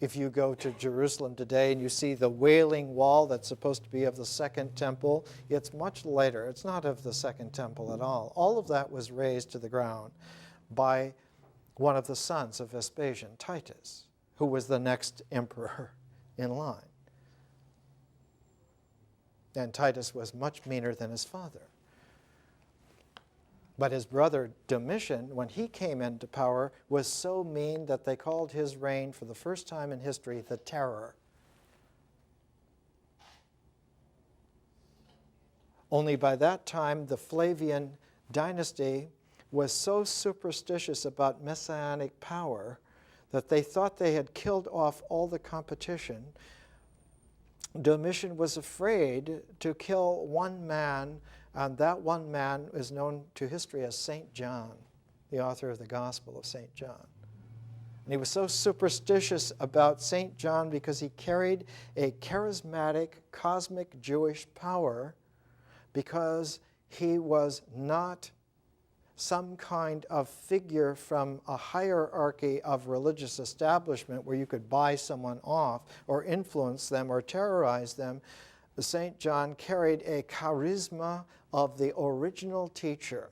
If you go to Jerusalem today and you see the Wailing Wall that's supposed to be of the Second Temple, it's much later. It's not of the Second Temple at all. All of that was razed to the ground by one of the sons of Vespasian, Titus, who was the next emperor in line. And Titus was much meaner than his father. But his brother Domitian, when he came into power, was so mean that they called his reign for the first time in history the Terror. Only by that time, the Flavian dynasty was so superstitious about messianic power that they thought they had killed off all the competition. Domitian was afraid to kill one man, and that one man is known to history as St. John, the author of the Gospel of St. John. And he was so superstitious about St. John because he carried a charismatic, cosmic Jewish power, because he was not some kind of figure from a hierarchy of religious establishment where you could buy someone off or influence them or terrorize them. St. John carried a charisma of the original teacher.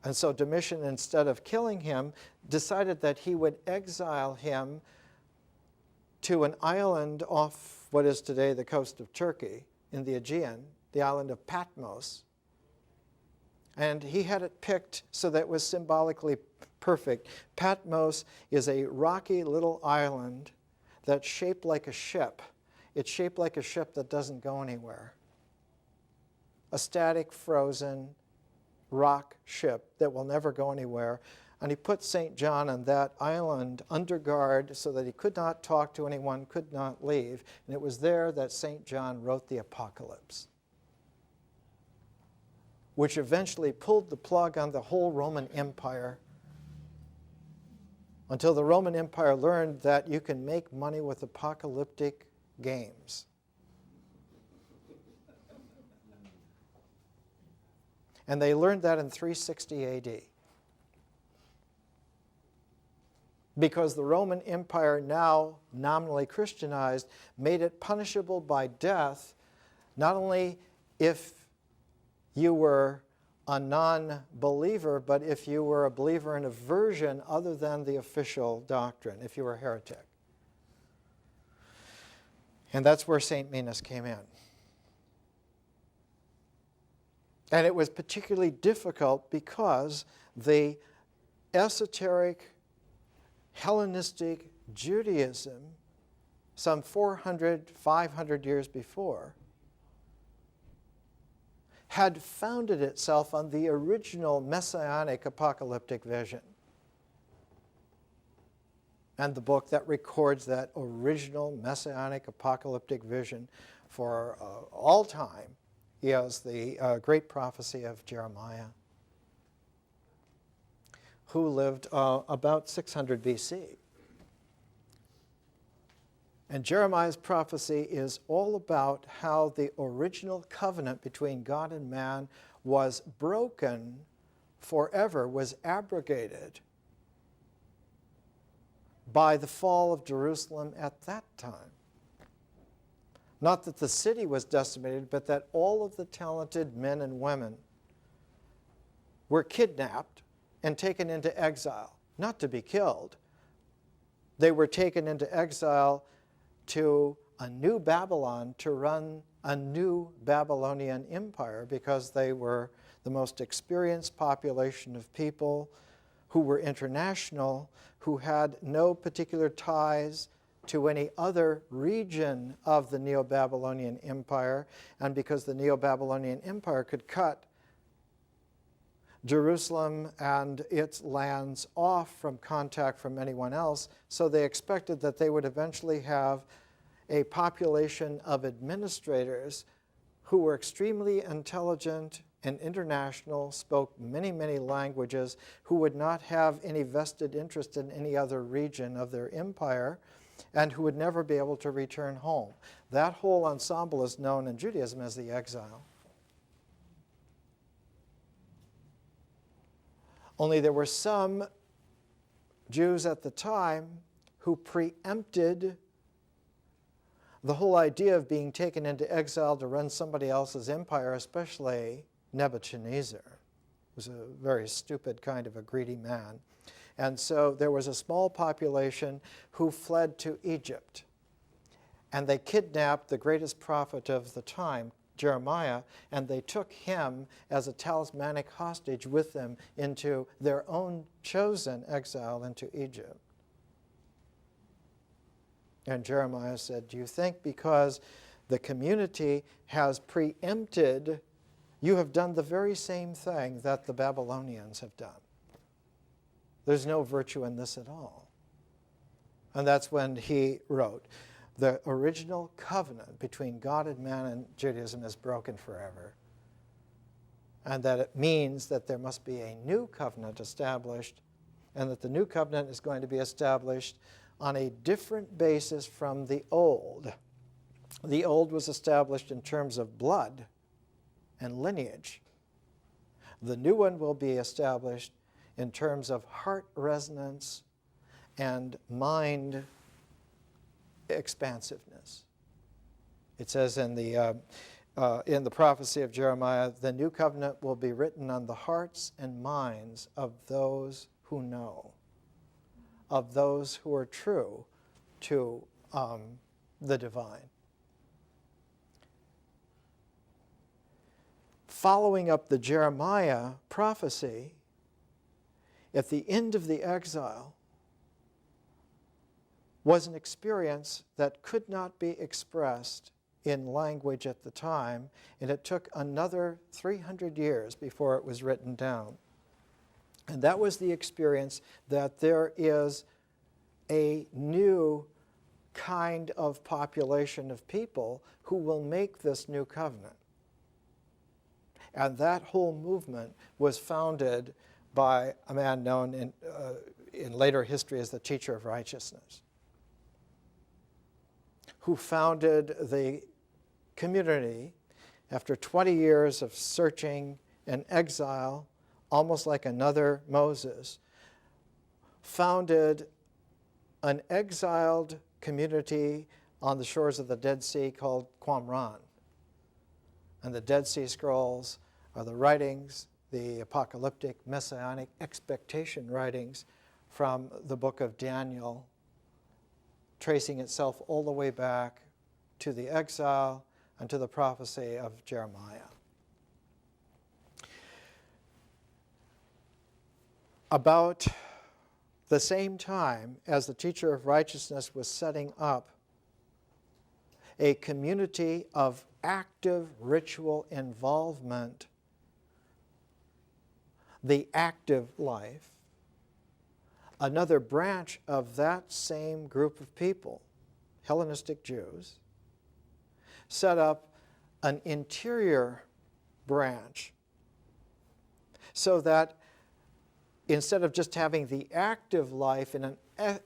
And so Domitian, instead of killing him, decided that he would exile him to an island off what is today the coast of Turkey in the Aegean, the island of Patmos. And he had it picked so that it was symbolically perfect. Patmos is a rocky little island that's shaped like a ship. It's shaped like a ship that doesn't go anywhere. A static, frozen rock ship that will never go anywhere. And he put St. John on that island under guard so that he could not talk to anyone, could not leave. And it was there that St. John wrote the Apocalypse, which eventually pulled the plug on the whole Roman Empire until the Roman Empire learned that you can make money with apocalyptic games. And they learned that in 360 AD. because the Roman Empire, now nominally Christianized, made it punishable by death, not only if you were a non-believer, but if you were a believer in a version other than the official doctrine, if you were a heretic. And that's where St. Minas came in. And it was particularly difficult because the esoteric Hellenistic Judaism, some 400, 500 years before, had founded itself on the original messianic apocalyptic vision. And the book that records that original messianic apocalyptic vision for all time is the great prophecy of Jeremiah, who lived about 600 BC. And Jeremiah's prophecy is all about how the original covenant between God and man was broken forever, was abrogated by the fall of Jerusalem at that time. Not that the city was decimated, but that all of the talented men and women were kidnapped and taken into exile, not to be killed. They were taken into exile to a new Babylon to run a new Babylonian empire, because they were the most experienced population of people who were international, who had no particular ties to any other region of the Neo-Babylonian Empire, and because the Neo-Babylonian Empire could cut Jerusalem and its lands off from contact from anyone else, so they expected that they would eventually have a population of administrators who were extremely intelligent and international, spoke many, many languages, who would not have any vested interest in any other region of their empire, and who would never be able to return home. That whole ensemble is known in Judaism as the exile. Only there were some Jews at the time who preempted the whole idea of being taken into exile to run somebody else's empire, especially Nebuchadnezzar, who was a very stupid kind of a greedy man. And so there was a small population who fled to Egypt. And they kidnapped the greatest prophet of the time, Jeremiah, and they took him as a talismanic hostage with them into their own chosen exile into Egypt. And Jeremiah said, do you think because the community has preempted, you have done the very same thing that the Babylonians have done? There's no virtue in this at all. And that's when he wrote, the original covenant between God and man and Judaism is broken forever. And that it means that there must be a new covenant established, and that the new covenant is going to be established on a different basis from the old. The old was established in terms of blood and lineage. The new one will be established in terms of heart resonance and mind expansiveness. It says in the prophecy of Jeremiah, the new covenant will be written on the hearts and minds of those who know, of those who are true to the divine. Following up the Jeremiah prophecy, at the end of the exile was an experience that could not be expressed in language at the time, and it took another 300 years before it was written down. And that was the experience that there is a new kind of population of people who will make this new covenant. And that whole movement was founded by a man known in later history as the teacher of righteousness, who founded the community after 20 years of searching and exile, almost like another Moses, founded an exiled community on the shores of the Dead Sea called Qumran. And the Dead Sea Scrolls are the writings, the apocalyptic, messianic expectation writings from the book of Daniel, tracing itself all the way back to the exile and to the prophecy of Jeremiah. About the same time as the teacher of righteousness was setting up a community of active ritual involvement, the active life, another branch of that same group of people, Hellenistic Jews, set up an interior branch so that instead of just having the active life in an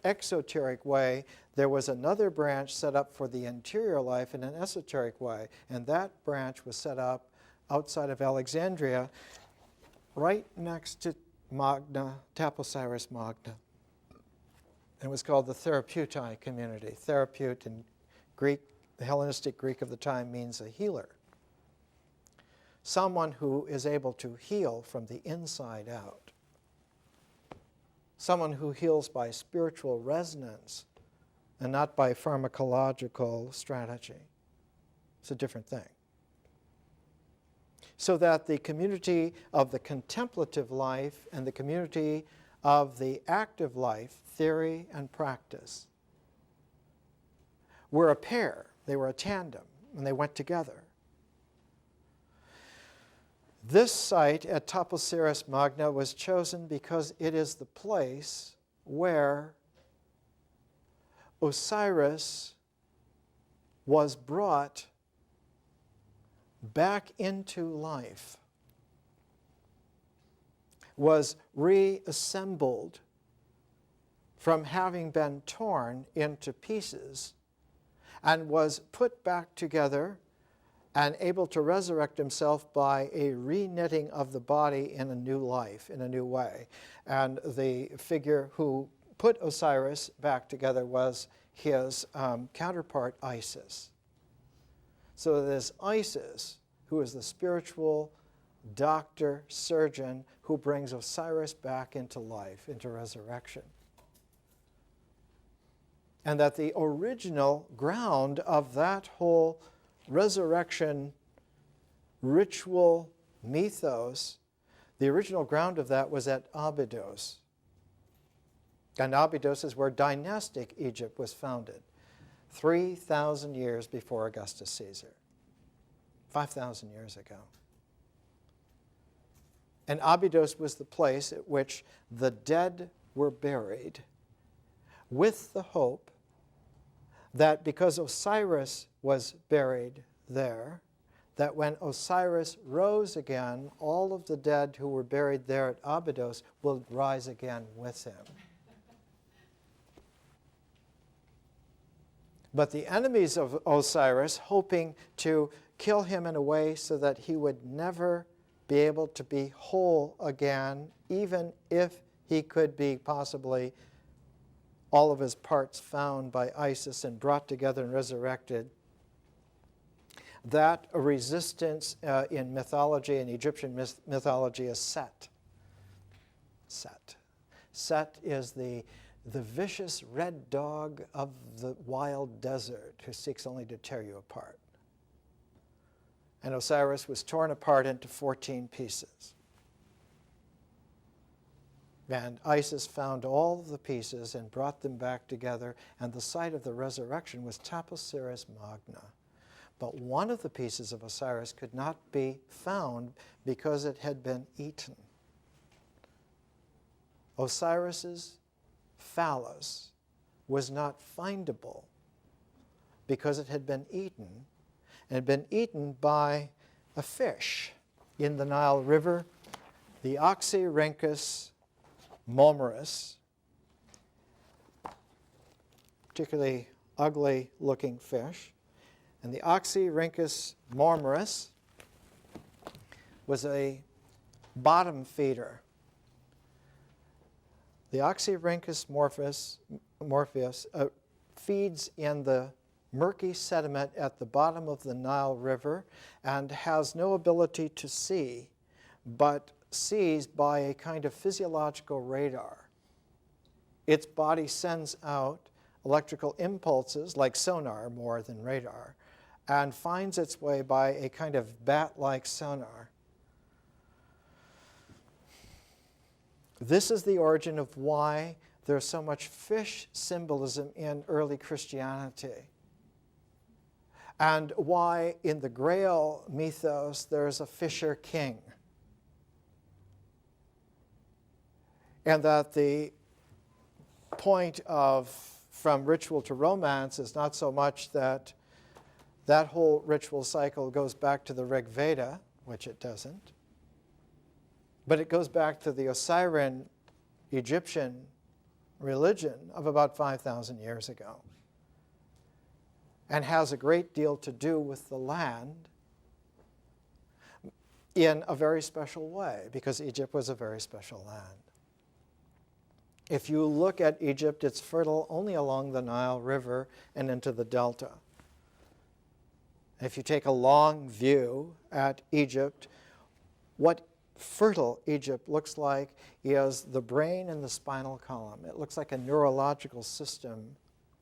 exoteric way, there was another branch set up for the interior life in an esoteric way. And that branch was set up outside of Alexandria, right next to Magna, Taposiris Magna. And it was called the Therapeutai community. Therapeut in Greek, the Hellenistic Greek of the time, means a healer. Someone who is able to heal from the inside out. Someone who heals by spiritual resonance and not by pharmacological strategy. It's a different thing. So that the community of the contemplative life and the community of the active life, theory and practice, were a pair. They were a tandem, and they went together. This site at Taposiris Magna was chosen because it is the place where Osiris was brought back into life, was reassembled from having been torn into pieces, and was put back together and able to resurrect himself by a reknitting of the body in a new life, in a new way. And the figure who put Osiris back together was his counterpart, Isis. So there's Isis, who is the spiritual doctor, surgeon, who brings Osiris back into life, into resurrection. And that the original ground of that whole resurrection ritual mythos, the original ground of that was at Abydos. And Abydos is where dynastic Egypt was founded, 3,000 years before Augustus Caesar, 5,000 years ago. And Abydos was the place at which the dead were buried, with the hope that because Osiris was buried there, that when Osiris rose again, all of the dead who were buried there at Abydos will rise again with him. But the enemies of Osiris, hoping to kill him in a way so that he would never be able to be whole again, even if he could be possibly all of his parts found by Isis and brought together and resurrected, that resistance in mythology, in Egyptian mythology, is Set. Set. Set is the vicious red dog of the wild desert who seeks only to tear you apart. And Osiris was torn apart into 14 pieces. And Isis found all of the pieces and brought them back together, and the site of the resurrection was Taposiris Magna. But one of the pieces of Osiris could not be found because it had been eaten. Osiris's phallus was not findable because it had been eaten, and had been eaten by a fish in the Nile River, the Oxyrhynchus mulmurus, particularly ugly-looking fish. And the Oxyrhynchus mulmurus was a bottom feeder. The Oxyrhynchus Morpheus, feeds in the murky sediment at the bottom of the Nile River and has no ability to see, but sees by a kind of physiological radar. Its body sends out electrical impulses, like sonar more than radar, and finds its way by a kind of bat-like sonar. This is the origin of why there's so much fish symbolism in early Christianity, and why in the Grail mythos there's a fisher king. And that the point of from ritual to romance is not so much that that whole ritual cycle goes back to the Rig Veda, which it doesn't, but it goes back to the Osirian Egyptian religion of about 5,000 years ago, and has a great deal to do with the land in a very special way, because Egypt was a very special land. If you look at Egypt, it's fertile only along the Nile River and into the delta. If you take a long view at Egypt, what fertile Egypt looks like is the brain and the spinal column. It looks like a neurological system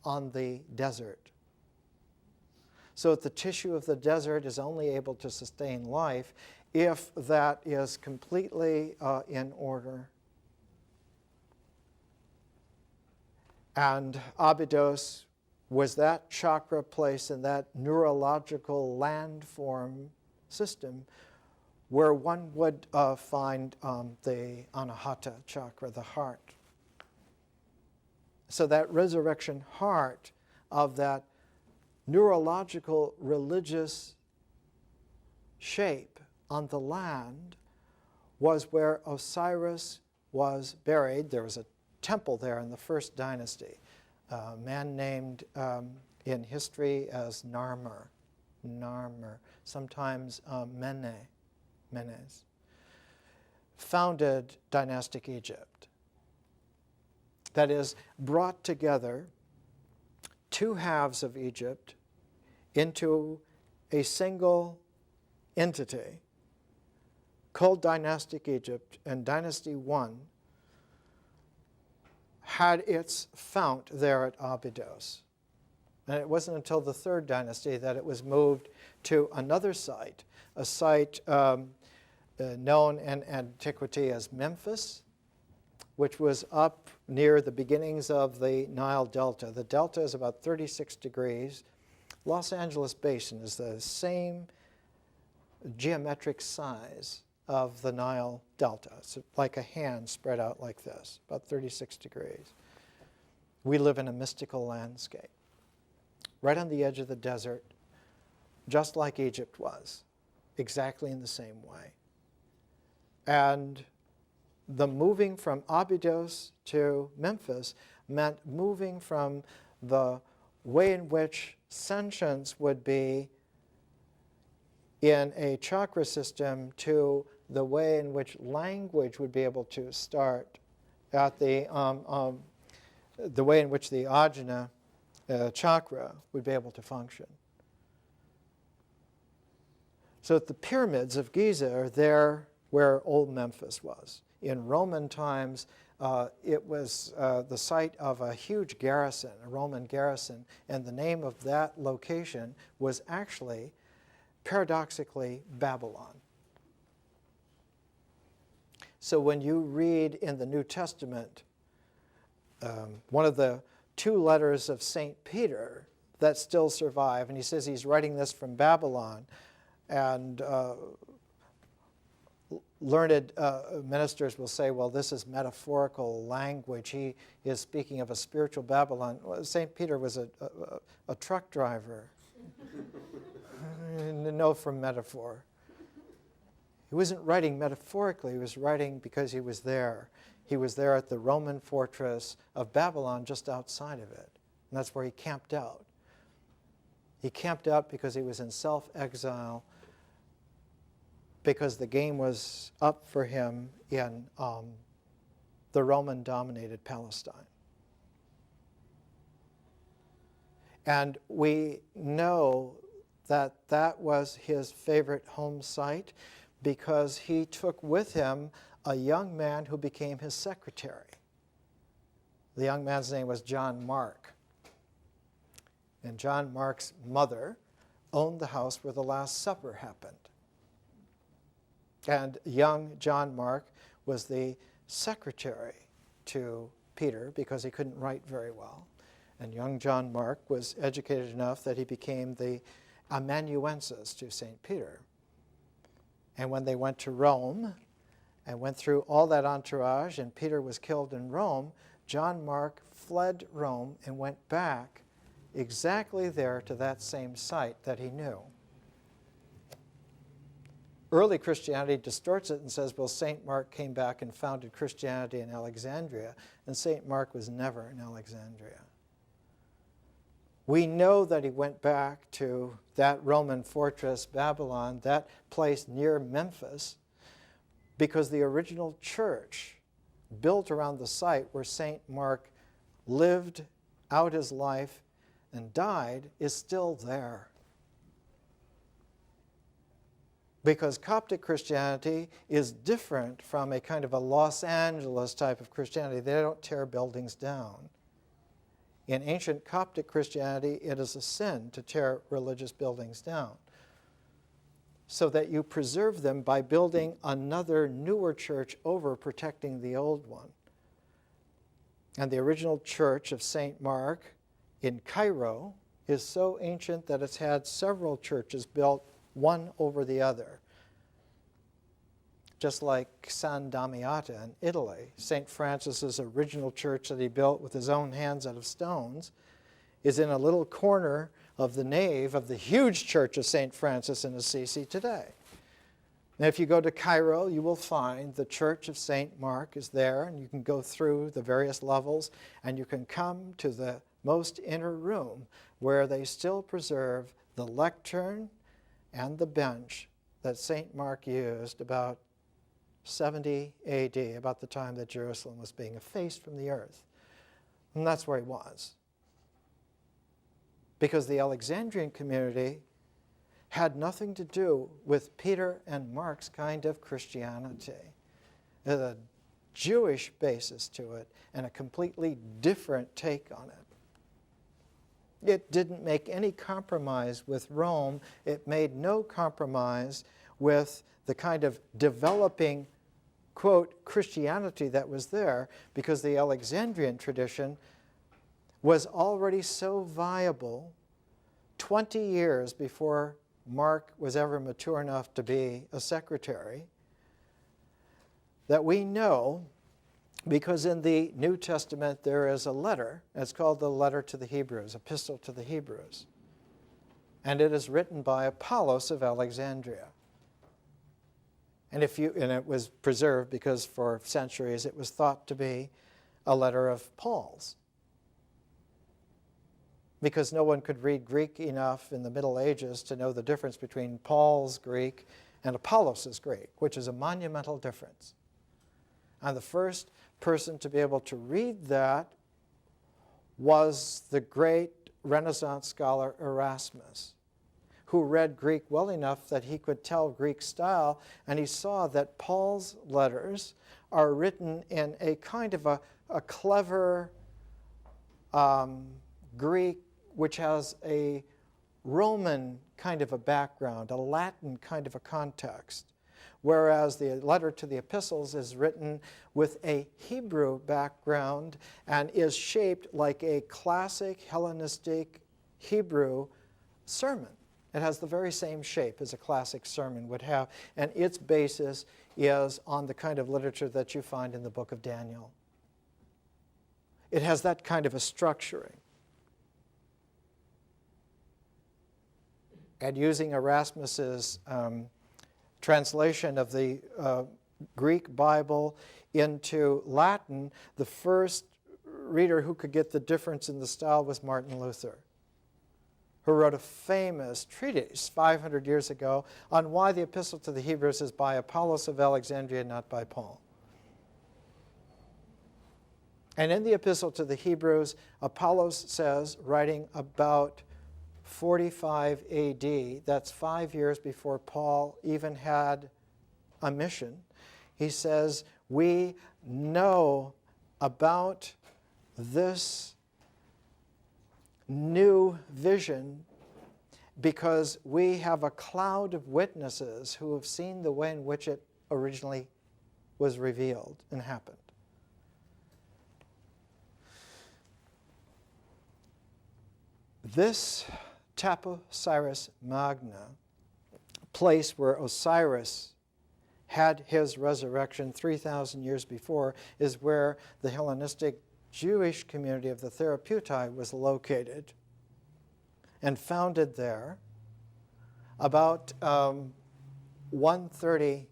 on the desert. So the tissue of the desert is only able to sustain life if that is completely in order. And Abydos was that chakra place in that neurological landform system where one would find the Anahata chakra, the heart. So that resurrection heart of that neurological religious shape on the land was where Osiris was buried. There was a temple there in the first dynasty, a man named in history as Narmer, sometimes Menes, founded dynastic Egypt. That is, brought together two halves of Egypt into a single entity called dynastic Egypt, and Dynasty I had its fount there at Abydos. And it wasn't until the third dynasty that it was moved to another site, a site known in antiquity as Memphis, which was up near the beginnings of the Nile Delta. The delta is about 36 degrees. Los Angeles Basin is the same geometric size of the Nile Delta. It's like a hand spread out like this, about 36 degrees. We live in a mystical landscape, right on the edge of the desert, just like Egypt was, exactly in the same way. And the moving from Abydos to Memphis meant moving from the way in which sentience would be in a chakra system to the way in which language would be able to start at the way in which the ajna chakra would be able to function. So the pyramids of Giza are there where old Memphis was. In Roman times, it was the site of a huge garrison, a Roman garrison, and the name of that location was actually, paradoxically, Babylon. So when you read in the New Testament one of the two letters of St. Peter that still survive, and he says he's writing this from Babylon, and learned ministers will say, well, this is metaphorical language. He is speaking of a spiritual Babylon. Well, St. Peter was a truck driver. No, from metaphor. He wasn't writing metaphorically. He was writing because he was there. He was there at the Roman fortress of Babylon just outside of it. And that's where he camped out. He camped out because he was in self-exile, because the game was up for him in the Roman-dominated Palestine. And we know that that was his favorite home site because he took with him a young man who became his secretary. The young man's name was John Mark. And John Mark's mother owned the house where the Last Supper happened. And young John Mark was the secretary to Peter because he couldn't write very well. And young John Mark was educated enough that he became the amanuensis to St. Peter. And when they went to Rome and went through all that entourage and Peter was killed in Rome, John Mark fled Rome and went back exactly there to that same site that he knew. Early Christianity distorts it and says, well, St. Mark came back and founded Christianity in Alexandria, and St. Mark was never in Alexandria. We know that he went back to that Roman fortress, Babylon, that place near Memphis, because the original church built around the site where St. Mark lived out his life and died is still there. Because Coptic Christianity is different from a kind of a Los Angeles type of Christianity. They don't tear buildings down. In ancient Coptic Christianity, it is a sin to tear religious buildings down, so that you preserve them by building another newer church over protecting the old one. And the original church of St. Mark in Cairo is so ancient that it's had several churches built one over the other. Just like San Damietta in Italy, St. Francis's original church that he built with his own hands out of stones is in a little corner of the nave of the huge church of St. Francis in Assisi today. And if you go to Cairo, you will find the church of St. Mark is there, and you can go through the various levels, and you can come to the most inner room where they still preserve the lectern and the bench that St. Mark used about 70 AD, about the time that Jerusalem was being effaced from the earth. And that's where he was. Because the Alexandrian community had nothing to do with Peter and Mark's kind of Christianity. It had a Jewish basis to it and a completely different take on it. It didn't make any compromise with Rome. It made no compromise with the kind of developing, quote, Christianity that was there, because the Alexandrian tradition was already so viable 20 years before Mark was ever mature enough to be a secretary, that we know, because in the New Testament there is a letter, it's called the letter to the Hebrews, epistle to the Hebrews. And it is written by Apollos of Alexandria. And it was preserved because for centuries it was thought to be a letter of Paul's. Because no one could read Greek enough in the Middle Ages to know the difference between Paul's Greek and Apollos' Greek, which is a monumental difference. And the first person to be able to read that was the great Renaissance scholar Erasmus, who read Greek well enough that he could tell Greek style, and he saw that Paul's letters are written in a kind of a clever Greek which has a Roman kind of a background, a Latin kind of a context, whereas the letter to the epistles is written with a Hebrew background and is shaped like a classic Hellenistic Hebrew sermon. It has the very same shape as a classic sermon would have, and its basis is on the kind of literature that you find in the book of Daniel. It has that kind of a structuring. And using Erasmus's translation of the Greek Bible into Latin, the first reader who could get the difference in the style was Martin Luther, who wrote a famous treatise 500 years ago on why the Epistle to the Hebrews is by Apollos of Alexandria, not by Paul. And in the epistle to the Hebrews, Apollos says, writing about 45 AD, that's 5 years before Paul even had a mission, he says, we know about this new vision because we have a cloud of witnesses who have seen the way in which it originally was revealed and happened. This Taposiris Magna, place where Osiris had his resurrection 3,000 years before, is where the Hellenistic Jewish community of the Therapeutai was located and founded there about 130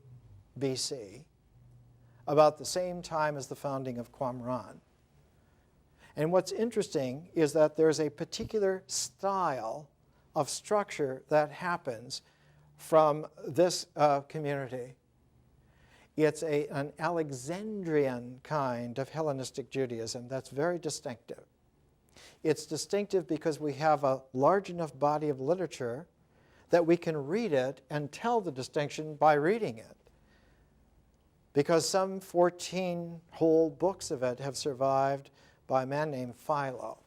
BC, about the same time as the founding of Qumran. And what's interesting is that there's a particular style of structure that happens from this community. It's an Alexandrian kind of Hellenistic Judaism that's very distinctive. It's distinctive because we have a large enough body of literature that we can read it and tell the distinction by reading it. Because some 14 whole books of it have survived by a man named Philo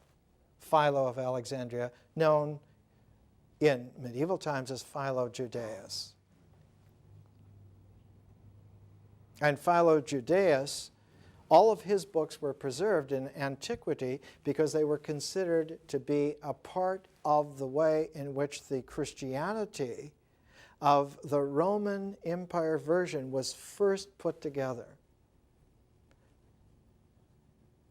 of Alexandria, known in medieval times as Philo Judaeus. And Philo Judaeus, all of his books were preserved in antiquity because they were considered to be a part of the way in which the Christianity of the Roman Empire version was first put together.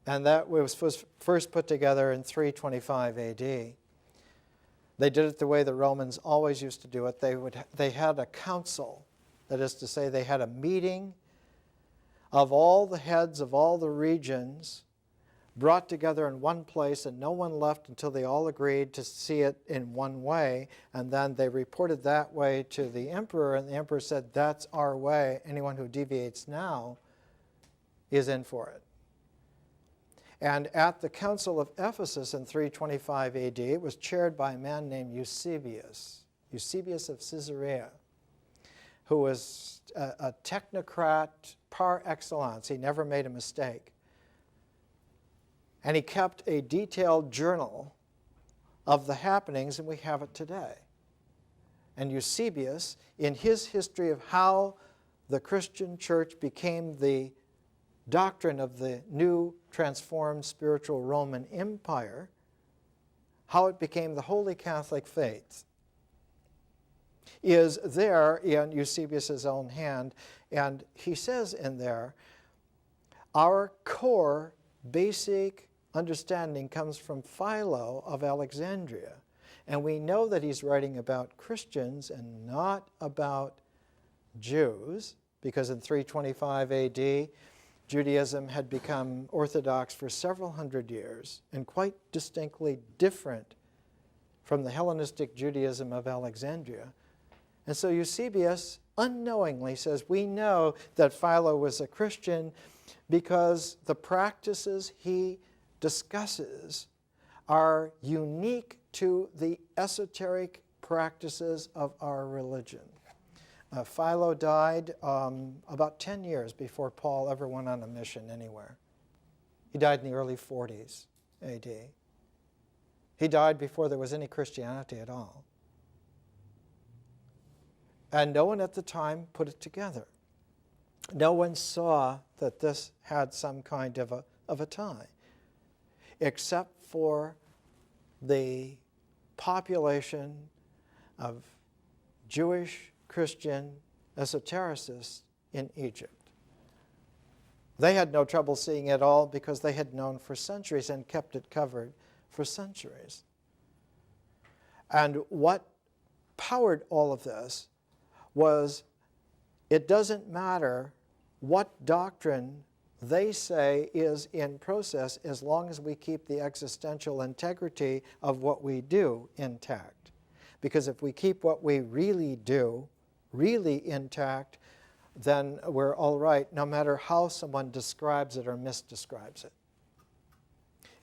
And that was first put together in 325 AD. They did it the way the Romans always used to do it. They had a council. That is to say, they had a meeting of all the heads of all the regions brought together in one place, and no one left until they all agreed to see it in one way. And then they reported that way to the emperor, and the emperor said, that's our way. Anyone who deviates now is in for it. And at the Council of Ephesus in 325 AD, it was chaired by a man named Eusebius of Caesarea, who was a technocrat par excellence. He never made a mistake. And he kept a detailed journal of the happenings, and we have it today. And Eusebius, in his history of how the Christian church became the doctrine of the new transformed spiritual Roman Empire, how it became the Holy Catholic faith, is there in Eusebius' own hand. And he says in there, our core basic understanding comes from Philo of Alexandria. And we know that he's writing about Christians and not about Jews, because in 325 AD, Judaism had become orthodox for several hundred years and quite distinctly different from the Hellenistic Judaism of Alexandria. And so Eusebius unknowingly says, we know that Philo was a Christian because the practices he discusses are unique to the esoteric practices of our religion. Philo died about 10 years before Paul ever went on a mission anywhere. He died in the early 40s AD. He died before there was any Christianity at all. And no one at the time put it together. No one saw that this had some kind of a tie, except for the population of Jewish Christian esotericists in Egypt. They had no trouble seeing it all because they had known for centuries and kept it covered for centuries. And what powered all of this was, it doesn't matter what doctrine they say is in process as long as we keep the existential integrity of what we do intact. Because if we keep what we really do really intact, then we're all right, no matter how someone describes it or misdescribes it.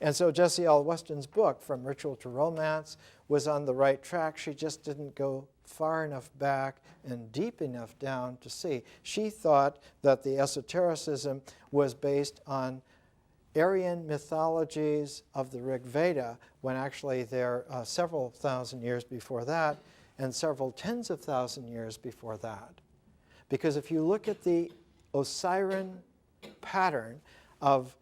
And so Jessie L. Weston's book, From Ritual to Romance, was on the right track. She just didn't go far enough back and deep enough down to see. She thought that the esotericism was based on Aryan mythologies of the Rig Veda, when actually they're several thousand years before that and several tens of thousand years before that. Because if you look at the Osirian pattern of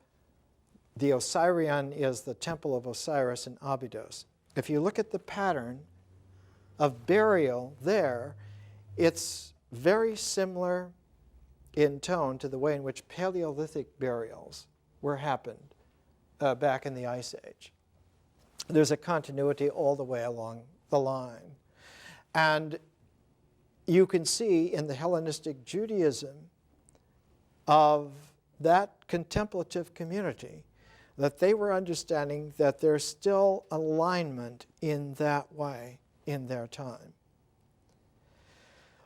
the Osirian is the temple of Osiris in Abydos. If you look at the pattern of burial there, it's very similar in tone to the way in which Paleolithic burials were happened back in the Ice Age. There's a continuity all the way along the line. And you can see in the Hellenistic Judaism of that contemplative community that they were understanding that there's still alignment in that way in their time.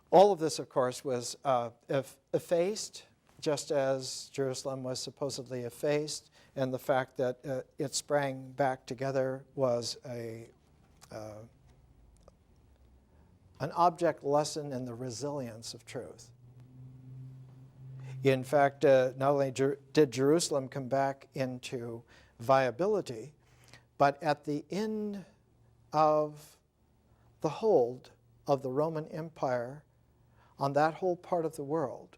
All of this, of course, was effaced, just as Jerusalem was supposedly effaced, and the fact that it sprang back together was an object lesson in the resilience of truth. In fact, not only did Jerusalem come back into viability, but at the end of the hold of the Roman Empire on that whole part of the world,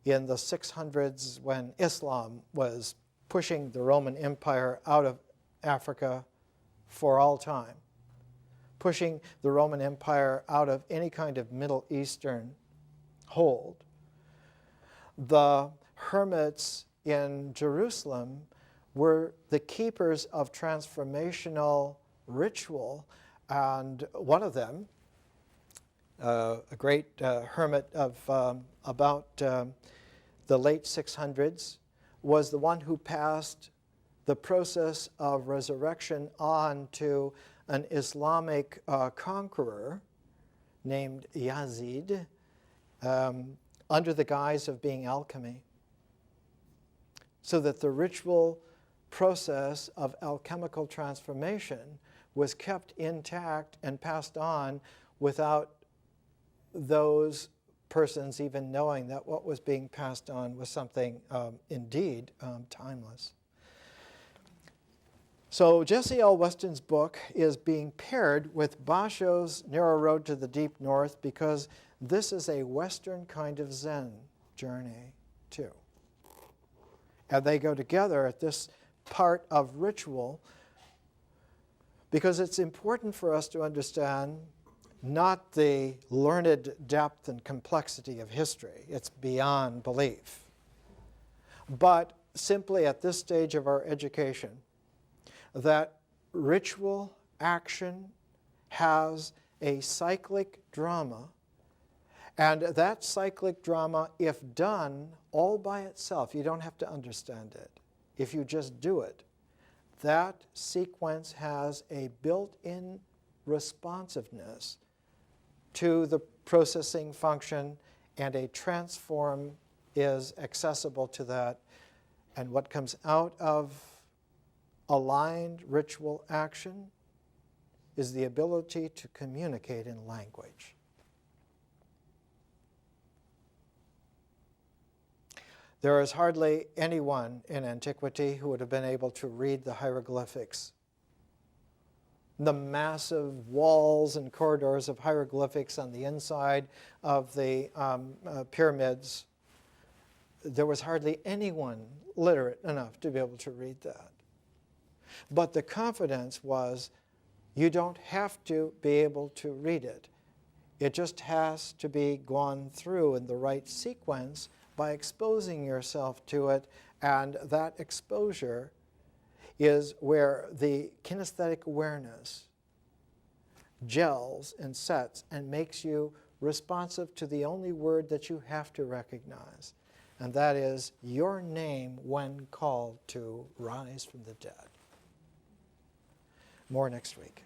in the 600s when Islam was pushing the Roman Empire out of Africa for all time, pushing the Roman Empire out of any kind of Middle Eastern hold, the hermits in Jerusalem were the keepers of transformational ritual, and one of them, a great hermit of about the late 600s, was the one who passed the process of resurrection on to an Islamic conqueror named Yazid, under the guise of being alchemy, so that the ritual process of alchemical transformation was kept intact and passed on without those persons even knowing that what was being passed on was something indeed timeless. So Jessie L. Weston's book is being paired with Basho's Narrow Road to the Deep North because this is a Western kind of Zen journey too. And they go together at this part of ritual because it's important for us to understand not the learned depth and complexity of history, it's beyond belief, but simply at this stage of our education, that ritual action has a cyclic drama, and that cyclic drama, if done all by itself, you don't have to understand it. If you just do it, that sequence has a built-in responsiveness to the processing function, and a transform is accessible to that. And what comes out of aligned ritual action is the ability to communicate in language. There is hardly anyone in antiquity who would have been able to read the hieroglyphics. The massive walls and corridors of hieroglyphics on the inside of the pyramids, there was hardly anyone literate enough to be able to read that. But the confidence was, you don't have to be able to read it. It just has to be gone through in the right sequence by exposing yourself to it, and that exposure is where the kinesthetic awareness gels and sets and makes you responsive to the only word that you have to recognize, and that is your name when called to rise from the dead. More next week.